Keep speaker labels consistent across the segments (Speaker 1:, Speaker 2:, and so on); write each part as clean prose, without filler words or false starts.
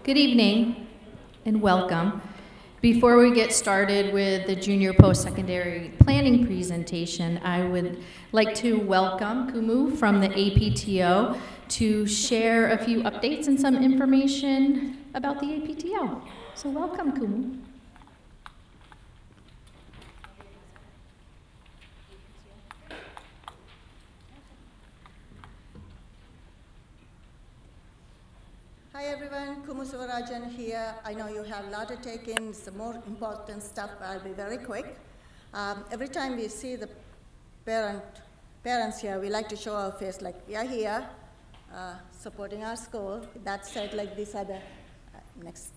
Speaker 1: Good evening and welcome. Before we get started with the junior post-secondary planning presentation, I would like to welcome Kumu from the APTO to share a few updates and some information about the APTO. So welcome, Kumu.
Speaker 2: Hi everyone, Kumu Sivarajan here. I know you have a lot to take in. It's the more important stuff, but I'll be very quick. Every time we see the parents here, we like to show our face like we are here, supporting our school. That said, like these are the, next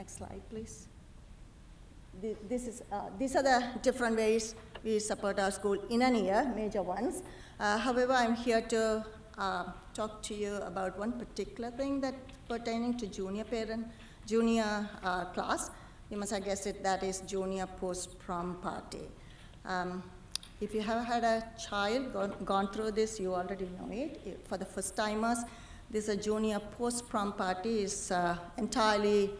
Speaker 2: slide please. These are the different ways we support our school in a year, major ones. However, I'm here to talk to you about one particular thing that pertaining to junior class. You must have guessed it, that is junior post-prom party. If you have had a child gone through this, you already know it. For the first timers, this is a junior post-prom party. Is entirely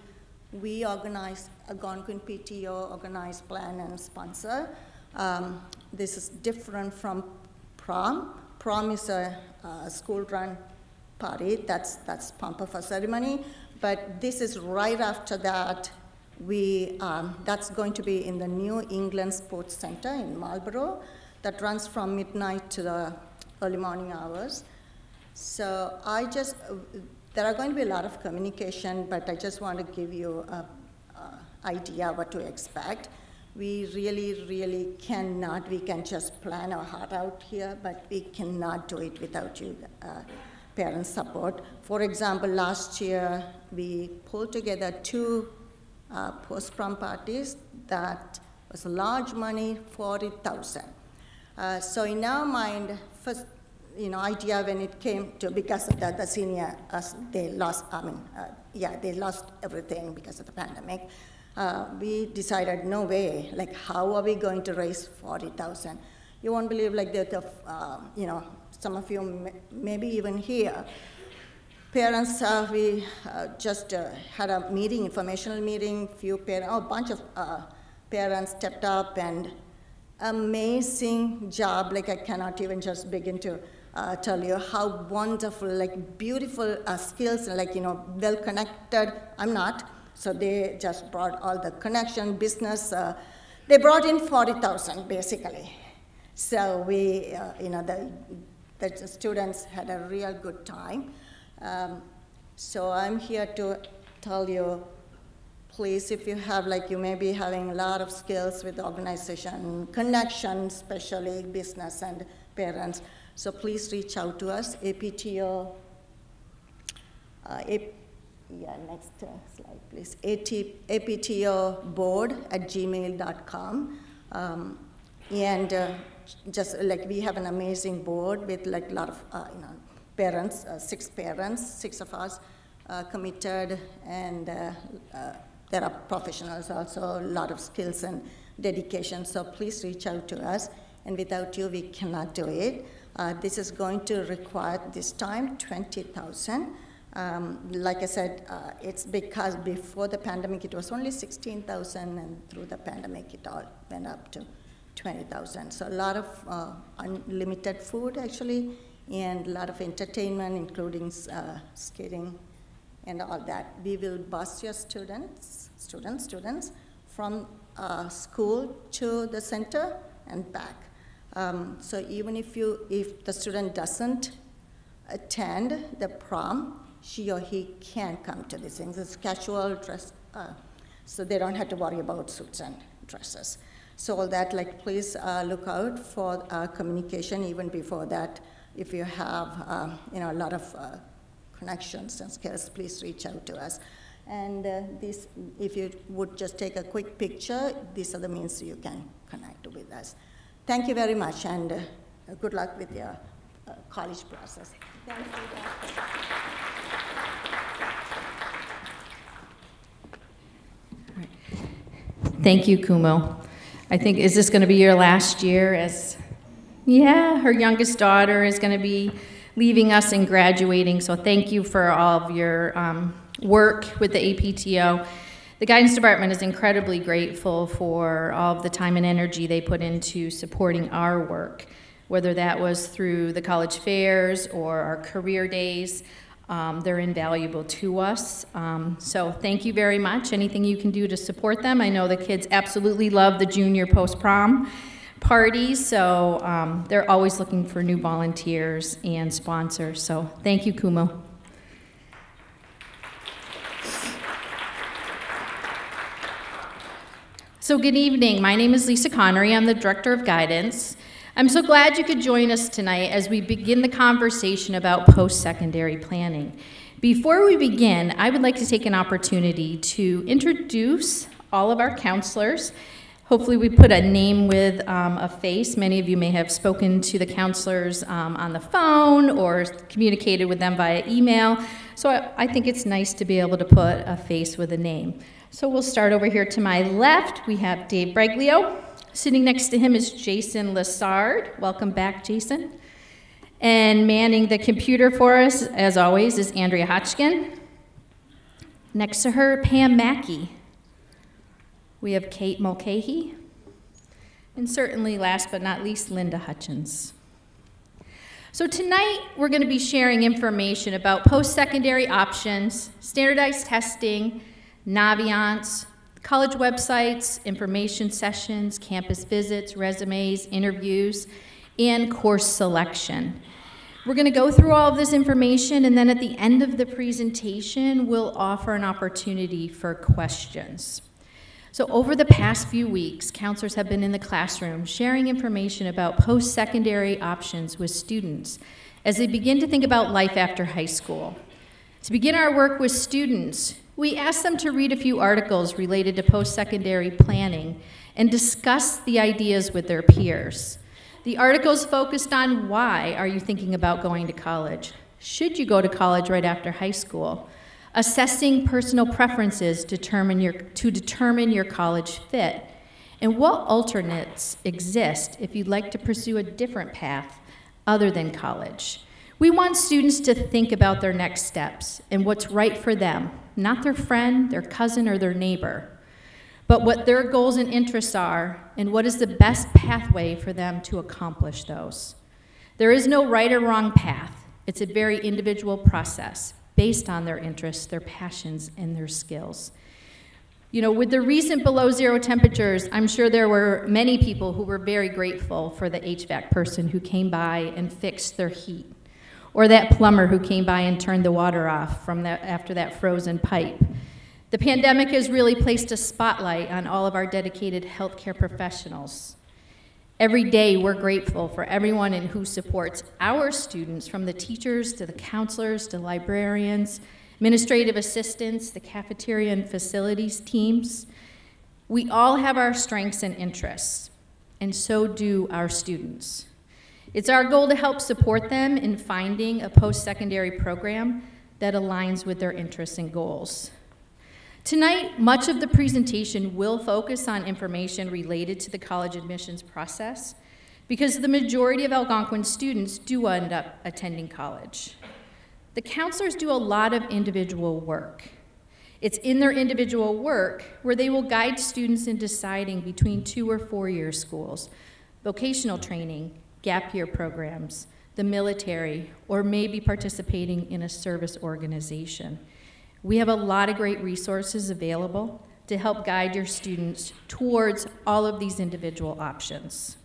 Speaker 2: we organize, Algonquin PTO organize, plan, and sponsor. This is different from prom. Prom is a school-run party. That's pomp of a ceremony. But this is right after that. That's going to be in the New England Sports Center in Marlborough. That runs from midnight to the early morning hours. So there are going to be a lot of communication, but I just want to give you an idea what to expect. We really cannot, we can just plan our heart out here, but we cannot do it without you parents' support. For example, last year, we pulled together 2 post-prom parties that was large money, $40,000. So in our mind, first, idea when it came to, because of the senior, they lost, they lost everything because of the pandemic. We decided, no way, like how are we going to raise $40,000? You won't believe like that, some of you maybe even here. Parents, we just had a meeting, informational meeting, a bunch of parents stepped up, and amazing job, like I cannot even just begin to tell you how wonderful, like beautiful skills, like, well connected. I'm not. So they just brought all the connection, business. They brought in $40,000 basically. So we, the students had a real good time. So I'm here to tell you, please, if you have, you may be having a lot of skills with the organization, connection, especially business and parents. So please reach out to us, APTO. Next slide, please. aptoboard@gmail.com. Just like we have an amazing board with like a lot of parents, 6 parents, 6 of us committed, and there are professionals also, a lot of skills and dedication. So please reach out to us. And without you, we cannot do it. This is going to require this time $20,000. Like I said, it's because before the pandemic, it was only $16,000, and through the pandemic, it all went up to $20,000. So a lot of unlimited food, actually, and a lot of entertainment, including skating and all that. We will bus your students from school to the center and back. So even if the student doesn't attend the prom, she or he can come to these things. It's casual dress, so they don't have to worry about suits and dresses. So all that, please look out for communication even before that. If you have, a lot of connections and skills, please reach out to us. And if you would just take a quick picture, these are the means you can connect with us. Thank you very much, and good luck with your college process. Thank you.
Speaker 1: Thank you, Kumu. I think, is this going to be your last year as, yeah, her youngest daughter is going to be leaving us and graduating. So thank you for all of your work with the APTO. The guidance department is incredibly grateful for all of the time and energy they put into supporting our work, whether that was through the college fairs or our career days. They're invaluable to us. So thank you very much. Anything you can do to support them. I know the kids absolutely love the junior post-prom parties, so they're always looking for new volunteers and sponsors. So thank you, Kumu. So good evening. My name is Lisa Connery. I'm the Director of Guidance. I'm so glad you could join us tonight as we begin the conversation about post-secondary planning. Before we begin, I would like to take an opportunity to introduce all of our counselors. Hopefully we put a name with a face. Many of you may have spoken to the counselors on the phone or communicated with them via email. So I think it's nice to be able to put a face with a name. So we'll start over here to my left. We have Dave Breglio. Sitting next to him is Jason Lessard. Welcome back, Jason. And manning the computer for us, as always, is Andrea Hotchkin. Next to her, Pam Mackey. We have Kate Mulcahy. And certainly, last but not least, Linda Hutchins. So tonight, we're going to be sharing information about post-secondary options, standardized testing, Naviance, college websites, information sessions, campus visits, resumes, interviews, and course selection. We're going to go through all of this information, and then at the end of the presentation, we'll offer an opportunity for questions. So over the past few weeks, counselors have been in the classroom sharing information about post-secondary options with students as they begin to think about life after high school. To begin our work with students, we asked them to read a few articles related to post-secondary planning and discuss the ideas with their peers. The articles focused on why are you thinking about going to college? Should you go to college right after high school? Assessing personal preferences to determine your college fit, and what alternates exist if you'd like to pursue a different path other than college. We want students to think about their next steps and what's right for them, not their friend, their cousin, or their neighbor, but what their goals and interests are and what is the best pathway for them to accomplish those. There is no right or wrong path. It's a very individual process based on their interests, their passions, and their skills. You know, with the recent below zero temperatures, I'm sure there were many people who were very grateful for the HVAC person who came by and fixed their heat, or that plumber who came by and turned the water off after that frozen pipe. The pandemic has really placed a spotlight on all of our dedicated healthcare professionals. Every day, we're grateful for everyone who supports our students, from the teachers to the counselors to librarians, administrative assistants, the cafeteria and facilities teams. We all have our strengths and interests, and so do our students. It's our goal to help support them in finding a post-secondary program that aligns with their interests and goals. Tonight, much of the presentation will focus on information related to the college admissions process because the majority of Algonquin students do end up attending college. The counselors do a lot of individual work. It's in their individual work where they will guide students in deciding between 2 or 4 year schools, vocational training, gap year programs, the military, or maybe participating in a service organization. We have a lot of great resources available to help guide your students towards all of these individual options.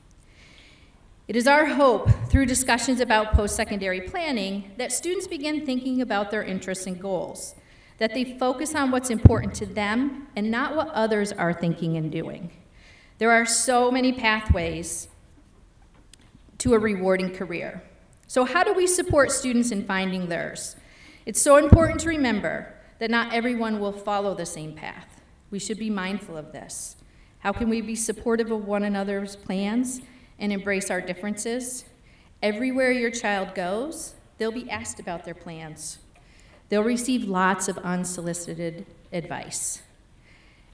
Speaker 1: It is our hope, through discussions about post-secondary planning, that students begin thinking about their interests and goals, that they focus on what's important to them and not what others are thinking and doing. There are so many pathways to a rewarding career. So how do we support students in finding theirs? It's so important to remember that not everyone will follow the same path. We should be mindful of this. How can we be supportive of one another's plans and embrace our differences? Everywhere your child goes, they'll be asked about their plans. They'll receive lots of unsolicited advice.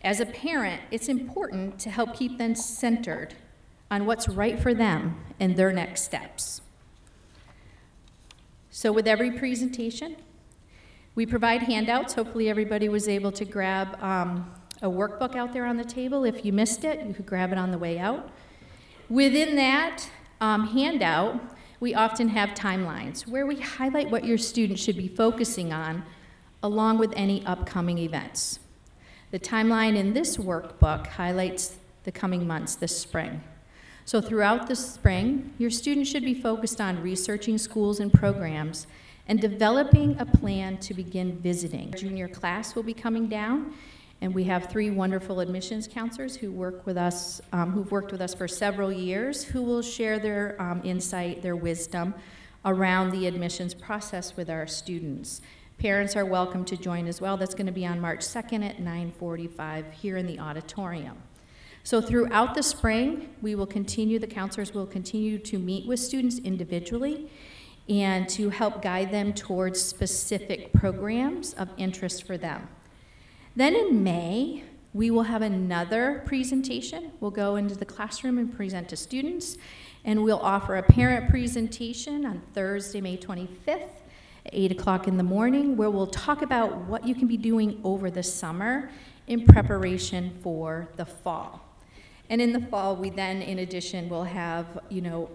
Speaker 1: As a parent, it's important to help keep them centered on what's right for them and their next steps. So with every presentation, we provide handouts. Hopefully everybody was able to grab a workbook out there on the table. If you missed it, you could grab it on the way out. Within that handout, we often have timelines where we highlight what your student should be focusing on along with any upcoming events. The timeline in this workbook highlights the coming months this spring. So throughout the spring, your student should be focused on researching schools and programs and developing a plan to begin visiting. Our junior class will be coming down, and we have 3 wonderful admissions counselors who work with us, who've worked with us for several years, who will share their insight, their wisdom around the admissions process with our students. Parents are welcome to join as well. That's going to be on March 2nd at 9:45 here in the auditorium. So throughout the spring, the counselors will continue to meet with students individually and to help guide them towards specific programs of interest for them. Then in May, we will have another presentation. We'll go into the classroom and present to students, and we'll offer a parent presentation on Thursday, May 25th at 8 o'clock in the morning, where we'll talk about what you can be doing over the summer in preparation for the fall. And in the fall, we then, in addition, will have,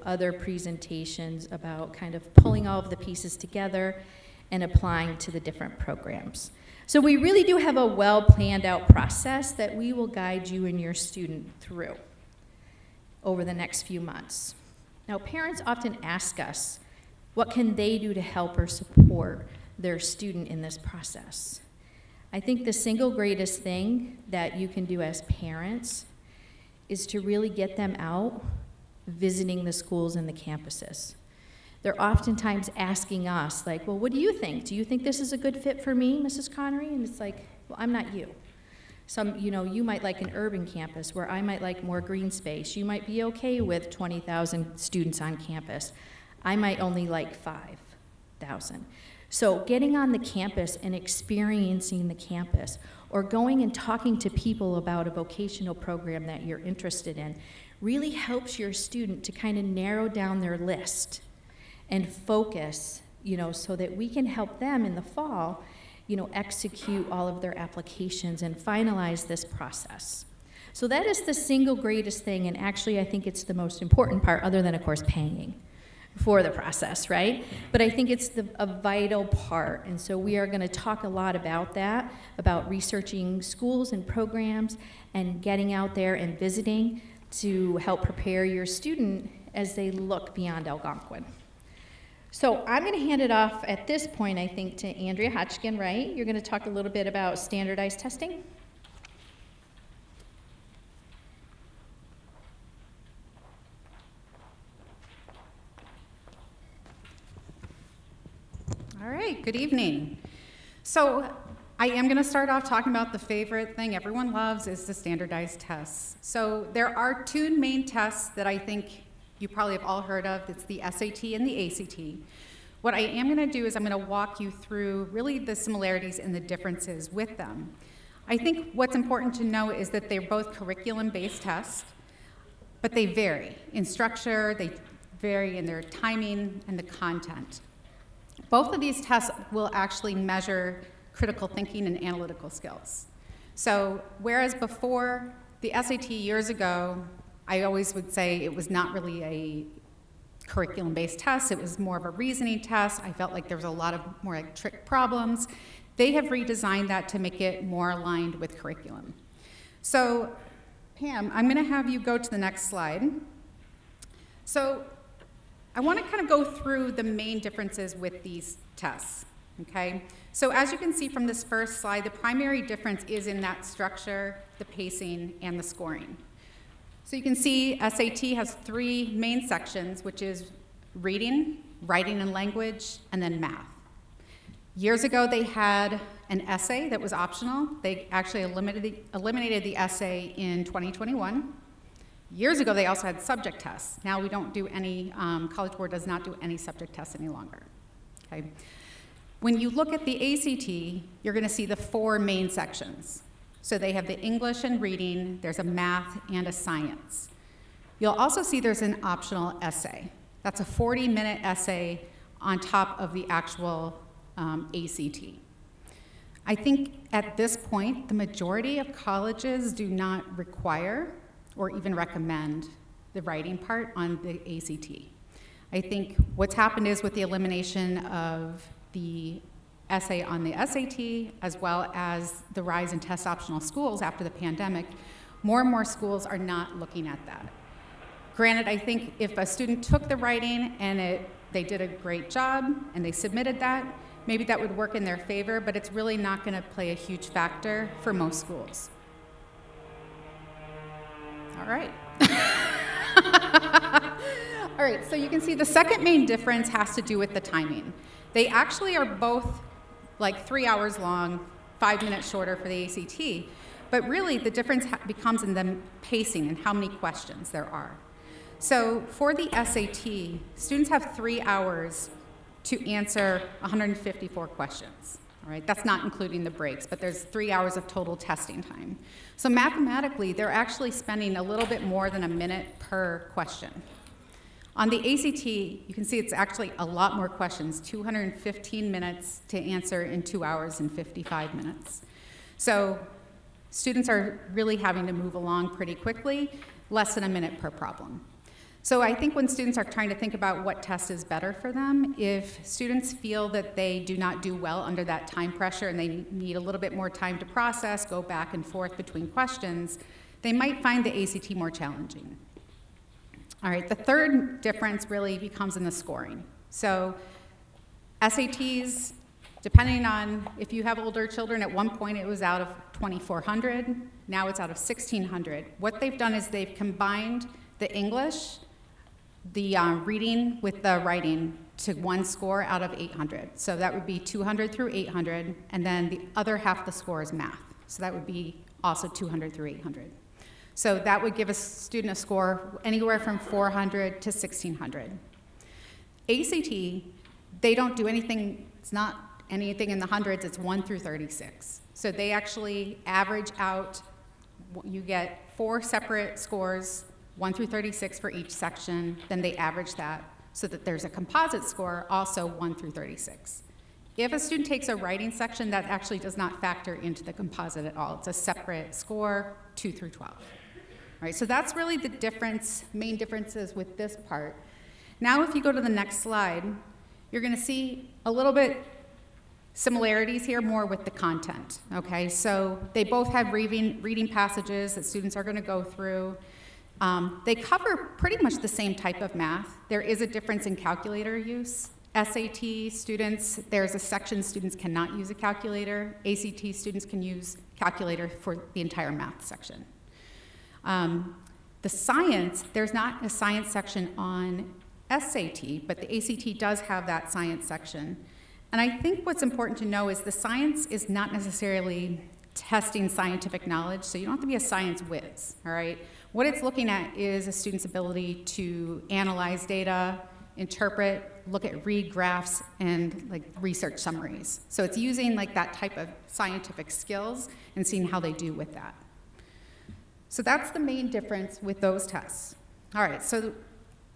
Speaker 1: other presentations about kind of pulling all of the pieces together and applying to the different programs. So we really do have a well-planned out process that we will guide you and your student through over the next few months. Now, parents often ask us, what can they do to help or support their student in this process? I think the single greatest thing that you can do as parents is to really get them out visiting the schools and the campuses. They're oftentimes asking us, like, well, what do you think? Do you think this is a good fit for me, Mrs. Connery? And it's like, well, I'm not you. You might like an urban campus where I might like more green space. You might be okay with 20,000 students on campus. I might only like 5,000. So getting on the campus and experiencing the campus, or going and talking to people about a vocational program that you're interested in, really helps your student to kind of narrow down their list and focus, so that we can help them in the fall, execute all of their applications and finalize this process. So that is the single greatest thing, and actually I think it's the most important part, other than, of course, paying for the process, right? But I think it's a vital part, and so we are going to talk a lot about that, about researching schools and programs and getting out there and visiting to help prepare your student as they look beyond Algonquin. So I'm going to hand it off at this point, I think, to Andrea Hotchkin, right? You're going to talk a little bit about standardized testing.
Speaker 3: All right, good evening. So I am going to start off talking about the favorite thing everyone loves is the standardized tests. So there are 2 main tests that I think you probably have all heard of. It's the SAT and the ACT. What I am going to do is I'm going to walk you through really the similarities and the differences with them. I think what's important to know is that they're both curriculum-based tests, but they vary in structure, they vary in their timing and the content. Both of these tests will actually measure critical thinking and analytical skills. So whereas before the SAT years ago, I always would say it was not really a curriculum-based test, it was more of a reasoning test. I felt like there was a lot of more like trick problems. They have redesigned that to make it more aligned with curriculum. So Pam, I'm gonna have you go to the next slide. So I want to kind of go through the main differences with these tests, okay? So as you can see from this first slide, the primary difference is in that structure, the pacing, and the scoring. So you can see SAT has 3 main sections, which is reading, writing and language, and then math. Years ago, they had an essay that was optional. They actually eliminated the essay in 2021. Years ago, they also had subject tests. Now we don't do any, College Board does not do any subject tests any longer, okay? When you look at the ACT, you're gonna see the 4 main sections. So they have the English and reading, there's a math and a science. You'll also see there's an optional essay. That's a 40-minute essay on top of the actual ACT. I think at this point, the majority of colleges do not require or even recommend the writing part on the ACT. I think what's happened is with the elimination of the essay on the SAT, as well as the rise in test optional schools after the pandemic, more and more schools are not looking at that. Granted, I think if a student took the writing and they did a great job and they submitted that, maybe that would work in their favor, but it's really not going to play a huge factor for most schools. All right. All right, so you can see the second main difference has to do with the timing. They actually are both like 3 hours long, 5 minutes shorter for the ACT, but really the difference becomes in the pacing and how many questions there are. So for the SAT, students have 3 hours to answer 154 questions. All right, that's not including the breaks, but there's 3 hours of total testing time. So mathematically, they're actually spending a little bit more than a minute per question. On the ACT, you can see it's actually a lot more questions, 215 minutes to answer in 2 hours and 55 minutes. So students are really having to move along pretty quickly, less than a minute per problem. So I think when students are trying to think about what test is better for them, if students feel that they do not do well under that time pressure and they need a little bit more time to process, go back and forth between questions, they might find the ACT more challenging. All right, the third difference really becomes in the scoring. So SATs, depending on if you have older children, at one point it was out of 2,400, now it's out of 1,600. What they've done is they've combined the English, the reading with the writing to one score out of 800. So that would be 200 through 800, and then the other half of the score is math. So that would be also 200 through 800. So that would give a student a score anywhere from 400 to 1,600. ACT, they don't do anything, it's not anything in the hundreds, it's 1 through 36. So they actually average out, you get 4 separate scores, 1 through 36 for each section, then they average that so that there's a composite score, also 1 through 36. If a student takes a writing section, that actually does not factor into the composite at all. It's a separate score, 2 through 12. All right, so that's really the difference, main differences with this part. Now if you go to the next slide, you're gonna see a little bit similarities here, more with the content, okay? So they both have reading passages that students are gonna go through. They cover pretty much the same type of math. There is a difference in calculator use. SAT students, there's a section students cannot use a calculator. ACT students can use calculator for the entire math section. The science, there's not a science section on SAT, but the ACT does have that science section. And I think what's important to know is the science is not necessarily testing scientific knowledge, so you don't have to be a science whiz, all right? What it's looking at is a student's ability to analyze data, interpret, look at read graphs, and like research summaries. So it's using like that type of scientific skills and seeing how they do with that. So that's the main difference with those tests. All right, so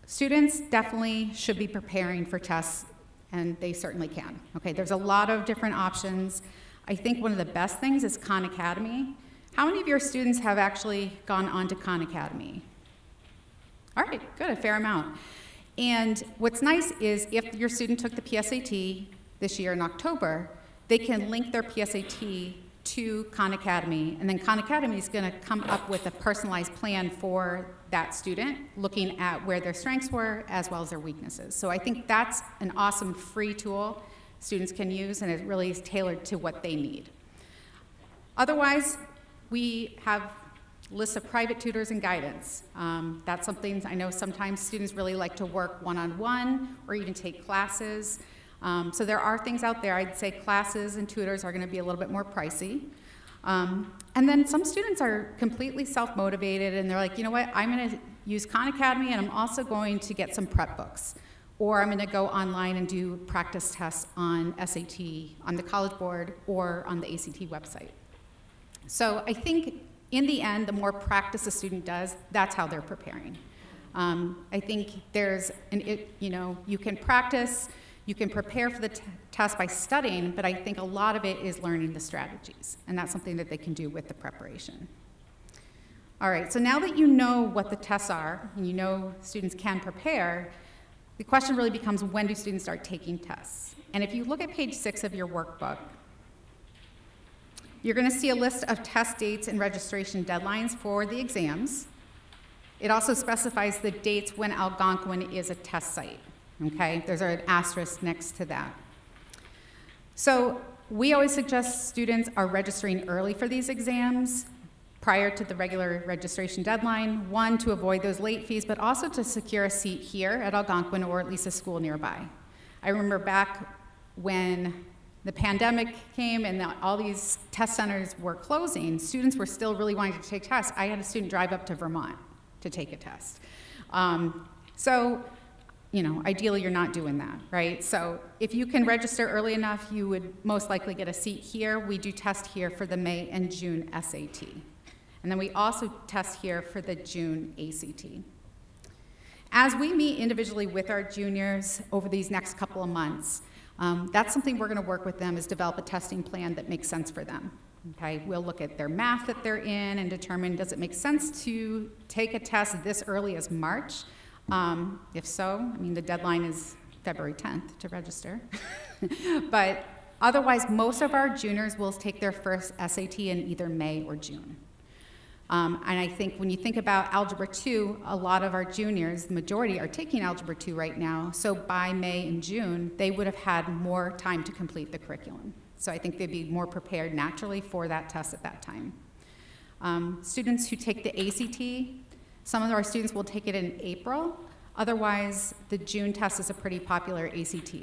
Speaker 3: students definitely should be preparing for tests, and they certainly can. Okay, there's a lot of different options. I think one of the best things is Khan Academy. How many of your students have actually gone on to Khan Academy? All right, good, a fair amount. And what's nice is if your student took the PSAT this year in October, they can link their PSAT to Khan Academy, and then Khan Academy is going to come up with a personalized plan for that student, looking at where their strengths were as well as their weaknesses. So I think that's an awesome free tool students can use, and it really is tailored to what they need. Otherwise, we have lists of private tutors and guidance. That's something I know sometimes students really like to work one-on-one or even take classes. So there are things out there. I'd say classes and tutors are going to be a little bit more pricey. And then some students are completely self-motivated, and they're like, you know what, I'm going to use Khan Academy, and I'm also going to get some prep books. Or I'm going to go online and do practice tests on SAT, on the College Board, or on the ACT website. So I think in the end, the more practice a student does, that's how they're preparing. I think there's, you know, you can practice, You can prepare for the test by studying, but I think a lot of it is learning the strategies, and that's something that they can do with the preparation. All right, so now that you know what the tests are, and you know students can prepare, the question really becomes, when do students start taking tests? And if you look at page 6 of your workbook, you're going to see a list of test dates and registration deadlines for the exams. It also specifies the dates when Algonquin is a test site. Okay, there's an asterisk next to that. So we always suggest students are registering early for these exams prior to the regular registration deadline, one, to avoid those late fees, but also to secure a seat here at Algonquin or at least a school nearby. I remember back when the pandemic came and all these test centers were closing, students were still really wanting to take tests. I had a student drive up to Vermont to take a test. You know, ideally you're not doing that, right? So if you can register early enough, you would most likely get a seat here. We do test here for the May and June SAT. And then we also test here for the June ACT. As we meet individually with our juniors over these next couple of months, that's something we're gonna work with them, is develop a testing plan that makes sense for them. Okay, we'll look at their math that they're in and determine, does it make sense to take a test this early as March? If so, I mean, the deadline is February 10th to register. But otherwise, most of our juniors will take their first SAT in either May or June. And I think when you think about Algebra 2, a lot of our juniors, the majority, are taking Algebra 2 right now. So by May and June, they would have had more time to complete the curriculum. So I think they'd be more prepared naturally for that test at that time. Students who take the ACT, some of our students will take it in April. Otherwise, the June test is a pretty popular ACT.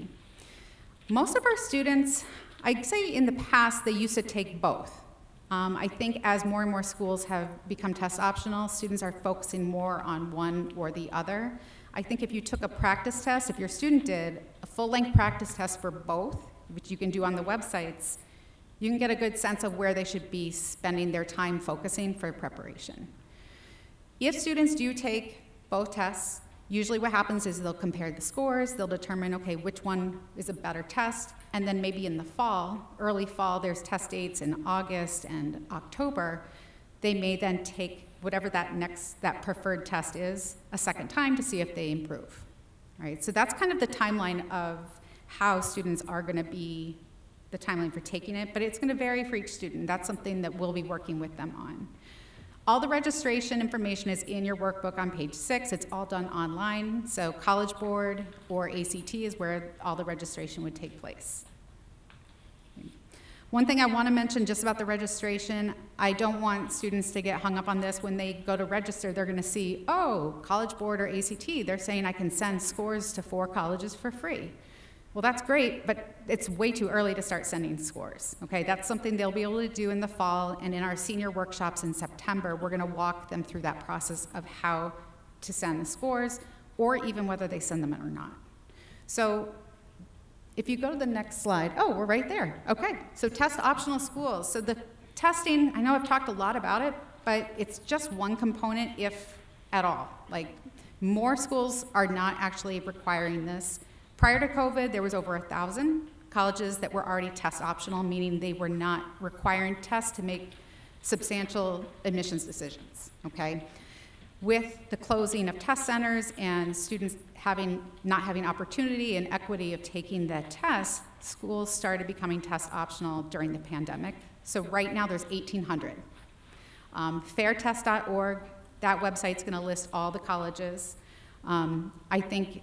Speaker 3: Most of our students, I'd say in the past, they used to take both. I think as more and more schools have become test optional, students are focusing more on one or the other. I think if you took a practice test, if your student did a full-length practice test for both, which you can do on the websites, you can get a good sense of where they should be spending their time focusing for preparation. If students do take both tests, usually what happens is they'll compare the scores, they'll determine, okay, which one is a better test, and then maybe in the fall, early fall, there's test dates in August and October, they may then take whatever that preferred test is a second time to see if they improve, right? So that's kind of the timeline of how students are gonna be, the timeline for taking it, but it's gonna vary for each student. That's something that we'll be working with them on. All the registration information is in your workbook on page 6. It's all done online, so College Board or ACT is where all the registration would take place. One thing I want to mention just about the registration, I don't want students to get hung up on this. When they go to register, they're going to see, oh, College Board or ACT, they're saying I can send scores to 4 colleges for free. Well, that's great, but it's way too early to start sending scores, okay? That's something they'll be able to do in the fall, and in our senior workshops in September, we're gonna walk them through that process of how to send the scores, or even whether they send them or not. So if you go to the next slide, oh, we're right there. Okay, so test optional schools. So the testing, I know I've talked a lot about it, but it's just one component, if at all. Like, more schools are not actually requiring this. Prior to COVID, there was over 1,000 colleges that were already test optional, meaning they were not requiring tests to make substantial admissions decisions, okay? With the closing of test centers and students not having opportunity and equity of taking the test, schools started becoming test optional during the pandemic. So right now there's 1,800. Fairtest.org, that website's gonna list all the colleges. I think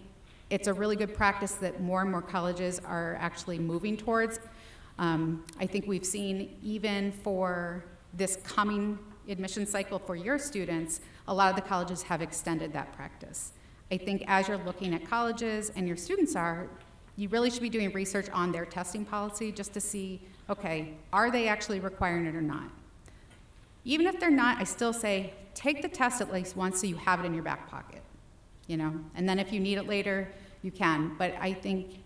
Speaker 3: it's a really good practice that more and more colleges are actually moving towards. I think we've seen, even for this coming admission cycle for your students, a lot of the colleges have extended that practice. I think as you're looking at colleges and your students are, you really should be doing research on their testing policy just to see, okay, are they actually requiring it or not? Even if they're not, I still say, take the test at least once so you have it in your back pocket. You know, and then if you need it later, you can. But I think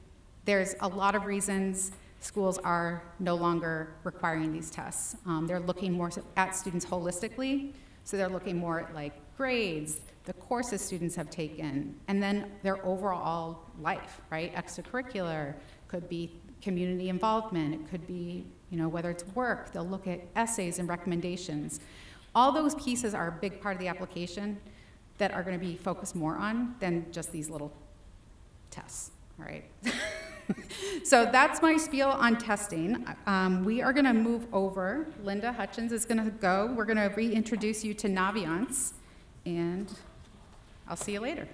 Speaker 3: there's a lot of reasons schools are no longer requiring these tests. They're looking more at students holistically, so they're looking more at like grades, the courses students have taken, and then their overall life, right? Extracurricular, could be community involvement, it could be, you know, whether it's work, they'll look at essays and recommendations. All those pieces are a big part of the application that are going to be focused more on than just these little tests, all right? So that's my spiel on testing. We are going to move over. Linda Hutchins is going to go. We're going to reintroduce you to Naviance, and I'll see you later.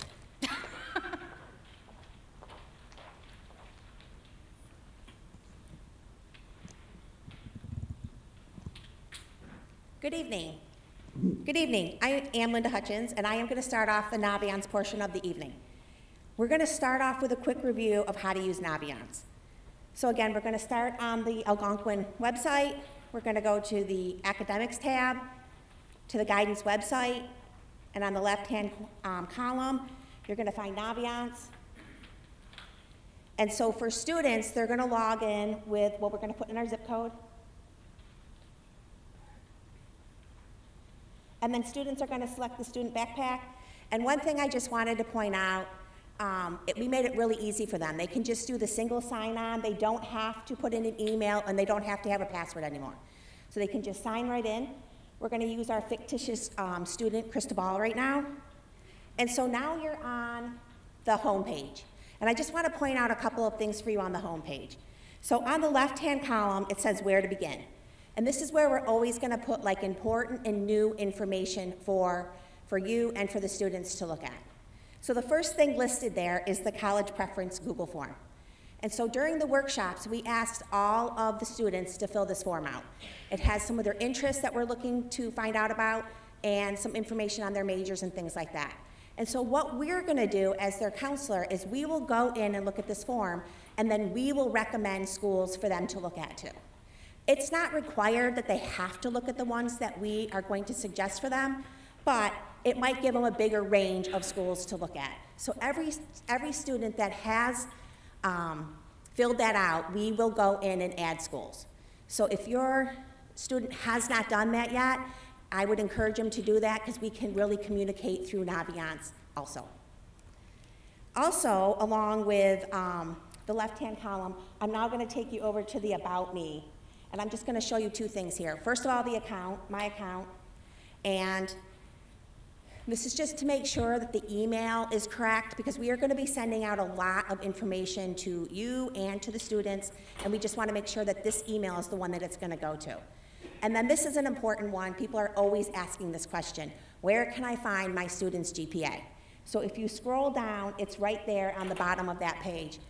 Speaker 4: Good evening. Good evening. I am Linda Hutchins, and I am going to start off the Naviance portion of the evening. We're going to start off with a quick review of how to use Naviance. So again, we're going to start on the Algonquin website. We're going to go to the Academics tab, to the Guidance website, and on the left-hand column, you're going to find Naviance. And so for students, they're going to log in with what we're going to put in our zip code. And then students are going to select the student backpack. And one thing I just wanted to point out, we made it really easy for them. They can just do the single sign-on. They don't have to put in an email, and they don't have to have a password anymore. So they can just sign right in. We're going to use our fictitious student, Cristobal, right now. And so now you're on the home page. And I just want to point out a couple of things for you on the home page. So on the left-hand column, it says where to begin. And this is where we're always going to put like important and new information for you and for the students to look at. So the first thing listed there is the college preference Google form. And so during the workshops, we asked all of the students to fill this form out. It has some of their interests that we're looking to find out about and some information on their majors and things like that. And so what we're going to do as their counselor is we will go in and look at this form, and then we will recommend schools for them to look at too. It's not required that they have to look at the ones that we are going to suggest for them, but it might give them a bigger range of schools to look at. So every student that has filled that out, we will go in and add schools. So if your student has not done that yet, I would encourage them to do that because we can really communicate through Naviance also. Also, along with the left-hand column, I'm now going to take you over to the About Me. And I'm just going to show you two things here. First of all, the account, my account, and this is just to make sure that the email is correct because we are going to be sending out a lot of information to you and to the students, and we just want to make sure that this email is the one that it's going to go to. And then this is an important one. People are always asking this question. Where can I find my student's GPA? So if you scroll down, it's right there on the bottom of that page.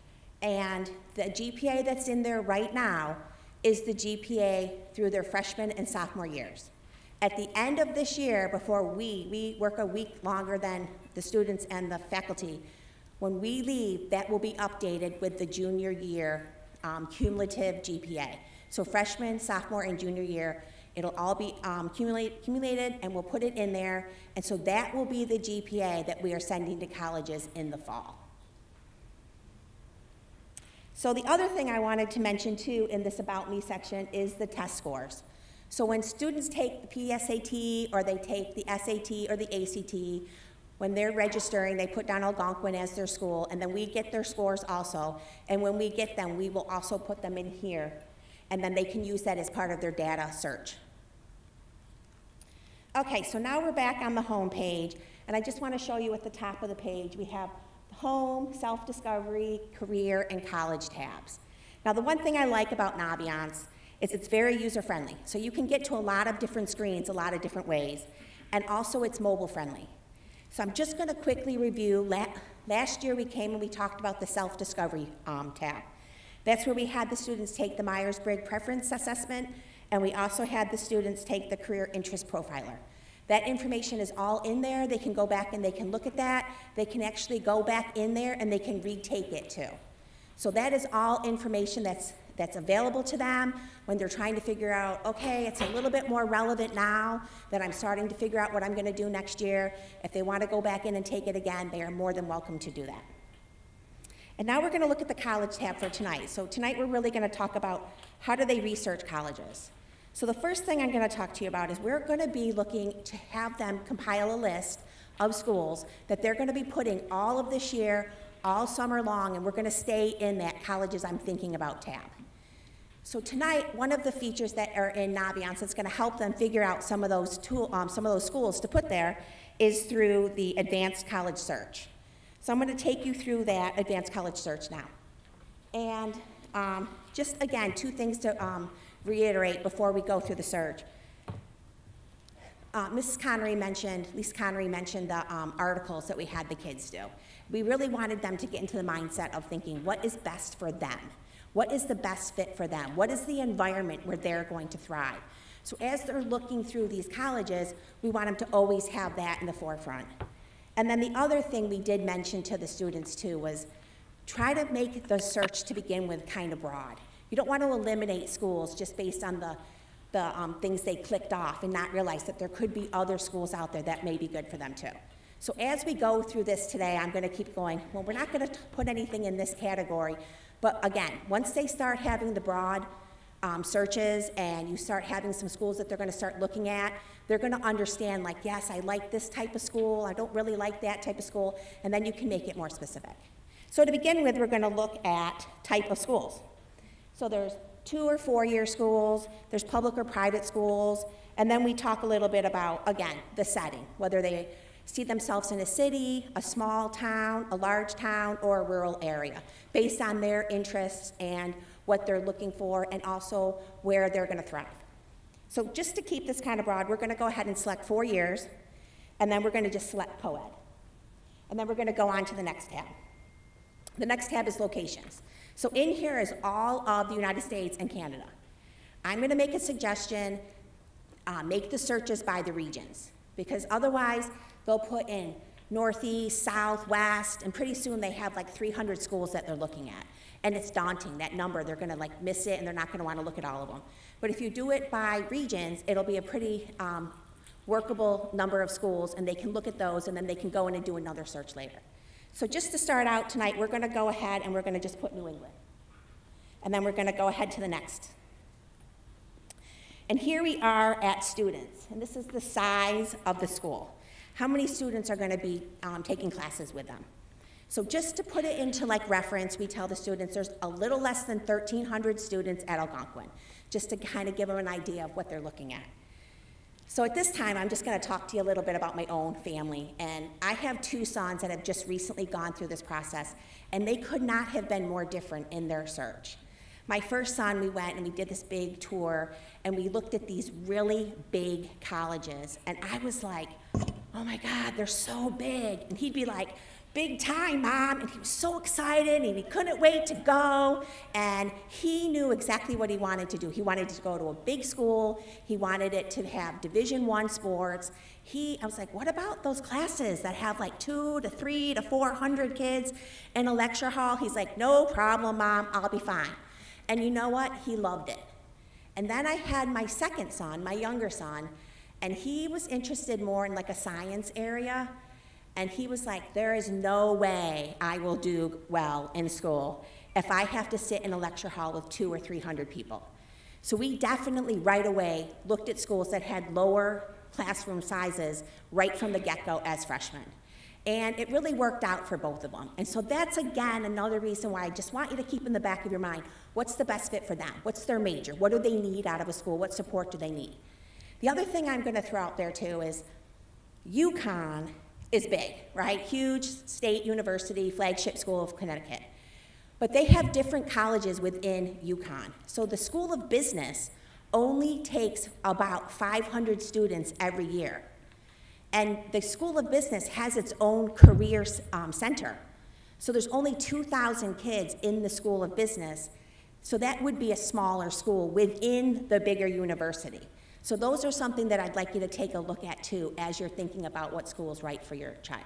Speaker 4: And the GPA that's in there right now is the GPA through their freshman and sophomore years. At the end of this year, before we work a week longer than the students and the faculty, when we leave, that will be updated with the junior year cumulative GPA. So freshman, sophomore, and junior year, it'll all be accumulated, and we'll put it in there, and so that will be the GPA that we are sending to colleges in the fall. So the other thing I wanted to mention too in this About Me section is the test scores. So when students take the PSAT or they take the SAT or the ACT, when they're registering, they put down Algonquin as their school, and then we get their scores also. And when we get them, we will also put them in here, and then they can use that as part of their data search. Okay, so now we're back on the home page, and I just want to show you at the top of the page, we have home, self-discovery, career, and college tabs. Now, the one thing I like about Naviance is it's very user-friendly. So you can get to a lot of different screens, a lot of different ways, and also it's mobile-friendly. So I'm just going to quickly review. Last year we came and we talked about the self-discovery tab. That's where we had the students take the Myers-Briggs Preference Assessment, and we also had the students take the Career Interest Profiler. That information is all in there. They can go back and they can look at that. They can actually go back in there and they can retake it too. So that is all information that's available to them when they're trying to figure out, okay, it's a little bit more relevant now that I'm starting to figure out what I'm going to do next year. If they want to go back in and take it again, they are more than welcome to do that. And now we're going to look at the college tab for tonight. So tonight we're really going to talk about how do they research colleges. So the first thing I'm going to talk to you about is we're going to be looking to have them compile a list of schools that they're gonna be putting all of this year, all summer long, and we're gonna stay in that Colleges I'm Thinking About tab. So tonight, one of the features that are in Naviance that's gonna help them figure out some of those schools to put there is through the Advanced College Search. So I'm gonna take you through that Advanced College Search now. And just again, two things to reiterate before we go through the search. Lisa Connery mentioned the articles that we had the kids do. We really wanted them to get into the mindset of thinking, what is best for them? What is the best fit for them? What is the environment where they're going to thrive? So as they're looking through these colleges, we want them to always have that in the forefront. And then the other thing we did mention to the students too was try to make the search to begin with kind of broad. You don't want to eliminate schools just based on the things they clicked off and not realize that there could be other schools out there that may be good for them too. So as we go through this today, I'm going to keep going, well, we're not going to put anything in this category, but again, once they start having the broad searches and you start having some schools that they're going to start looking at, they're going to understand, like, yes, I like this type of school, I don't really like that type of school, and then you can make it more specific. So to begin with, we're going to look at type of schools. So there's 2 or 4 year schools, there's public or private schools, and then we talk a little bit about, again, the setting, whether they see themselves in a city, a small town, a large town, or a rural area, based on their interests and what they're looking for, and also where they're going to thrive. So just to keep this kind of broad, we're going to go ahead and select 4 years, and then we're going to just select co-ed. And then we're going to go on to the next tab. The next tab is locations. So in here is all of the United States and Canada. I'm going to make a suggestion, make the searches by the regions, because otherwise they'll put in Northeast, South, West, and pretty soon they have like 300 schools that they're looking at. And it's daunting, that number. They're going to like miss it, and they're not going to want to look at all of them. But if you do it by regions, it'll be a pretty workable number of schools, and they can look at those, and then they can go in and do another search later. So just to start out tonight, we're going to go ahead and we're going to just put New England. And then we're going to go ahead to the next. And here we are at students, and this is the size of the school. How many students are going to be taking classes with them? So just to put it into like reference, we tell the students there's a little less than 1,300 students at Algonquin, just to kind of give them an idea of what they're looking at. So at this time, I'm just going to talk to you a little bit about my own family. And I have 2 sons that have just recently gone through this process, and they could not have been more different in their search. My first son, we went and we did this big tour, and we looked at these really big colleges, and I was like, oh my God, they're so big. And he'd be like, big time, Mom, and he was so excited, and he couldn't wait to go, and he knew exactly what he wanted to do. He wanted to go to a big school. He wanted it to have Division I sports. I was like, what about those classes that have like 200 to 300 to 400 kids in a lecture hall? He's like, no problem, Mom, I'll be fine. And you know what? He loved it. And then I had my second son, my younger son, and he was interested more in like a science area. And he was like, there is no way I will do well in school if I have to sit in a lecture hall with 200 or 300 people. So we definitely right away looked at schools that had lower classroom sizes right from the get-go as freshmen. And it really worked out for both of them. And so that's, again, another reason why I just want you to keep in the back of your mind, what's the best fit for them? What's their major? What do they need out of a school? What support do they need? The other thing I'm going to throw out there, too, is UConn is big, right? Huge state university, flagship school of Connecticut. But they have different colleges within UConn. So the School of Business only takes about 500 students every year. And the School of Business has its own career center. So there's only 2,000 kids in the School of Business. So that would be a smaller school within the bigger university. So those are something that I'd like you to take a look at too as you're thinking about what school is right for your child.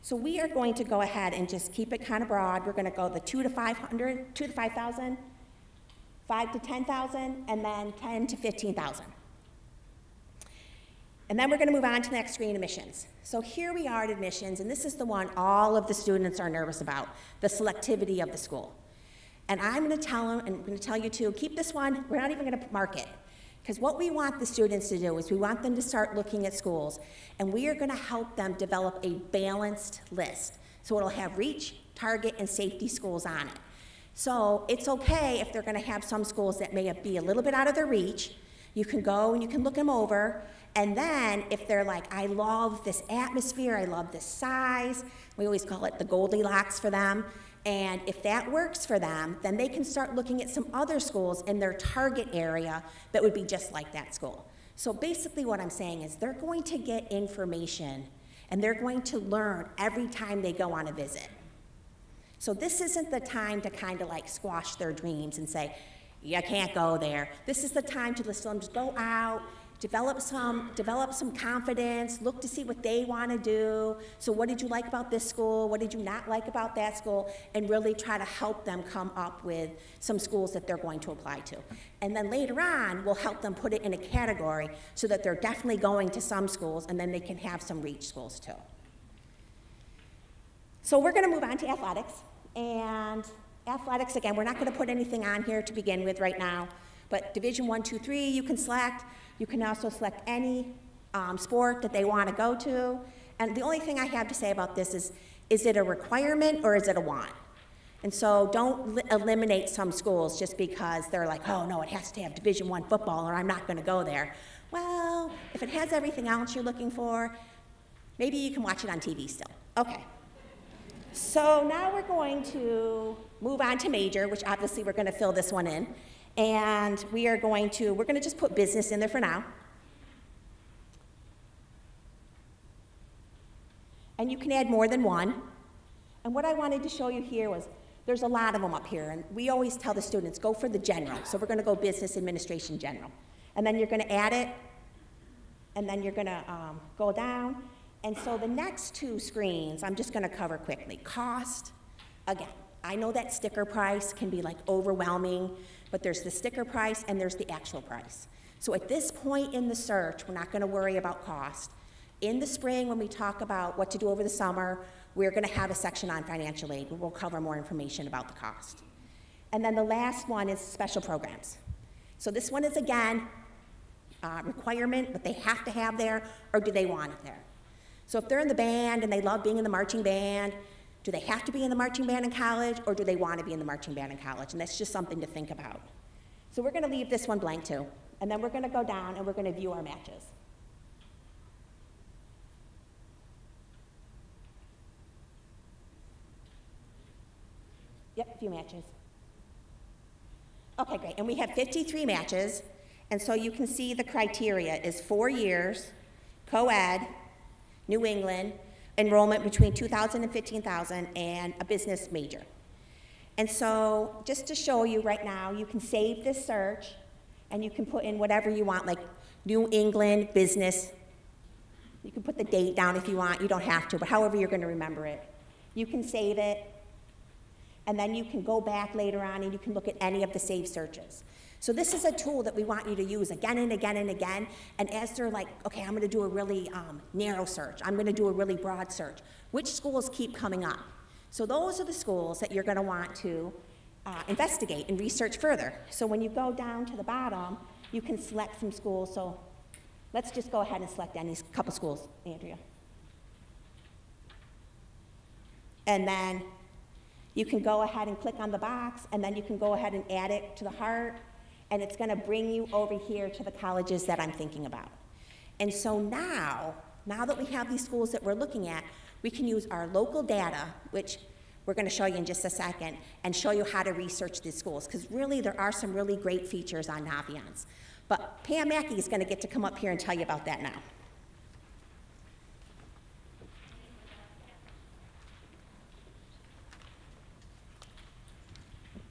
Speaker 4: So we are going to go ahead and just keep it kind of broad. We're going to go the 2 to 500, 2 to 5,000, 5 to 10,000, and then 10 to 15,000. And then we're going to move on to the next screen, admissions. So here we are at admissions, and this is the one all of the students are nervous about, the selectivity of the school. And I'm going to tell them, and I'm going to tell you too, keep this one, we're not even going to mark it, Because what we want the students to do is we want them to start looking at schools, and we are going to help them develop a balanced list. So it'll have reach, target, and safety schools on it. So it's okay if they're going to have some schools that may be a little bit out of their reach. You can go and you can look them over, and then if they're like, I love this atmosphere, I love this size, we always call it the Goldilocks for them, and if that works for them, then they can start looking at some other schools in their target area that would be just like that school. So basically what I'm saying is they're going to get information, and they're going to learn every time they go on a visit. So this isn't the time to kind of like squash their dreams and say, you can't go there. This is the time to let them just go out, develop some confidence, look to see what they want to do. So what did you like about this school? What did you not like about that school? And really try to help them come up with some schools that they're going to apply to. And then later on, we'll help them put it in a category so that they're definitely going to some schools, and then they can have some reach schools too. So we're going to move on to athletics. And athletics, again, we're not going to put anything on here to begin with right now, but Division 1, 2, 3, you can select. You can also select any sport that they want to go to. And the only thing I have to say about this is it a requirement or is it a want? And so don't eliminate some schools just because they're like, oh no, it has to have Division 1 football or I'm not going to go there. Well, if it has everything else you're looking for, maybe you can watch it on TV still. Okay. So now we're going to move on to major, which obviously we're going to fill this one in. And we're going to just put business in there for now. And you can add more than one. And what I wanted to show you here was, there's a lot of them up here. And we always tell the students, go for the general. So we're going to go business administration general. And then you're going to add it. And then you're going to go down. And so the next two screens, I'm just going to cover quickly. Cost, again, I know that sticker price can be like overwhelming, but there's the sticker price and there's the actual price. So at this point in the search, we're not going to worry about cost. In the spring, when we talk about what to do over the summer, we're going to have a section on financial aid where we'll cover more information about the cost. And then the last one is special programs. So this one is, again, requirement, but they have to have there, or do they want it there? So if they're in the band and they love being in the marching band, do they have to be in the marching band in college, or do they want to be in the marching band in college? And that's just something to think about. So we're going to leave this one blank too. And then we're going to go down and we're going to view our matches. Yep, a few matches. Okay, great. And we have 53 matches. And so you can see the criteria is 4 years, co-ed, New England, enrollment between 2,000 and 15,000, and a business major. And so just to show you right now, you can save this search, and you can put in whatever you want, like New England, business. You can put the date down if you want. You don't have to, but however you're going to remember it. You can save it, and then you can go back later on, and you can look at any of the saved searches. So this is a tool that we want you to use again and again and again. And as they're like, okay, I'm going to do a really narrow search. I'm going to do a really broad search. Which schools keep coming up? So those are the schools that you're going to want to investigate and research further. So when you go down to the bottom, you can select some schools. So let's just go ahead and select any couple schools, Andrea. And then you can go ahead and click on the box, and then you can go ahead and add it to the heart. And it's going to bring you over here to the colleges that I'm thinking about. And so now that we have these schools that we're looking at, we can use our local data, which we're going to show you in just a second, and show you how to research these schools. Because really, there are some really great features on Naviance. But Pam Mackey is going to get to come up here and tell you about that now.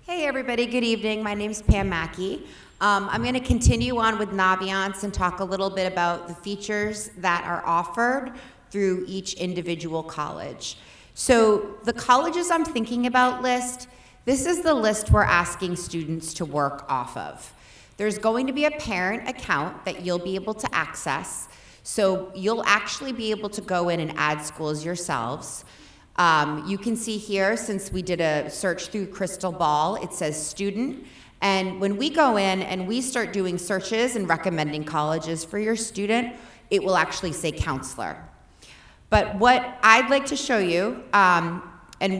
Speaker 5: Hey everybody, good evening. My name's Pam Mackey. I'm going to continue on with Naviance and talk a little bit about the features that are offered through each individual college. So the colleges I'm thinking about list, this is the list we're asking students to work off of. There's going to be a parent account that you'll be able to access. So you'll actually be able to go in and add schools yourselves. You can see here, since we did a search through Crystal Ball, it says student, And when we go in and we start doing searches and recommending colleges for your student, it will actually say counselor. But what I'd like to show you, and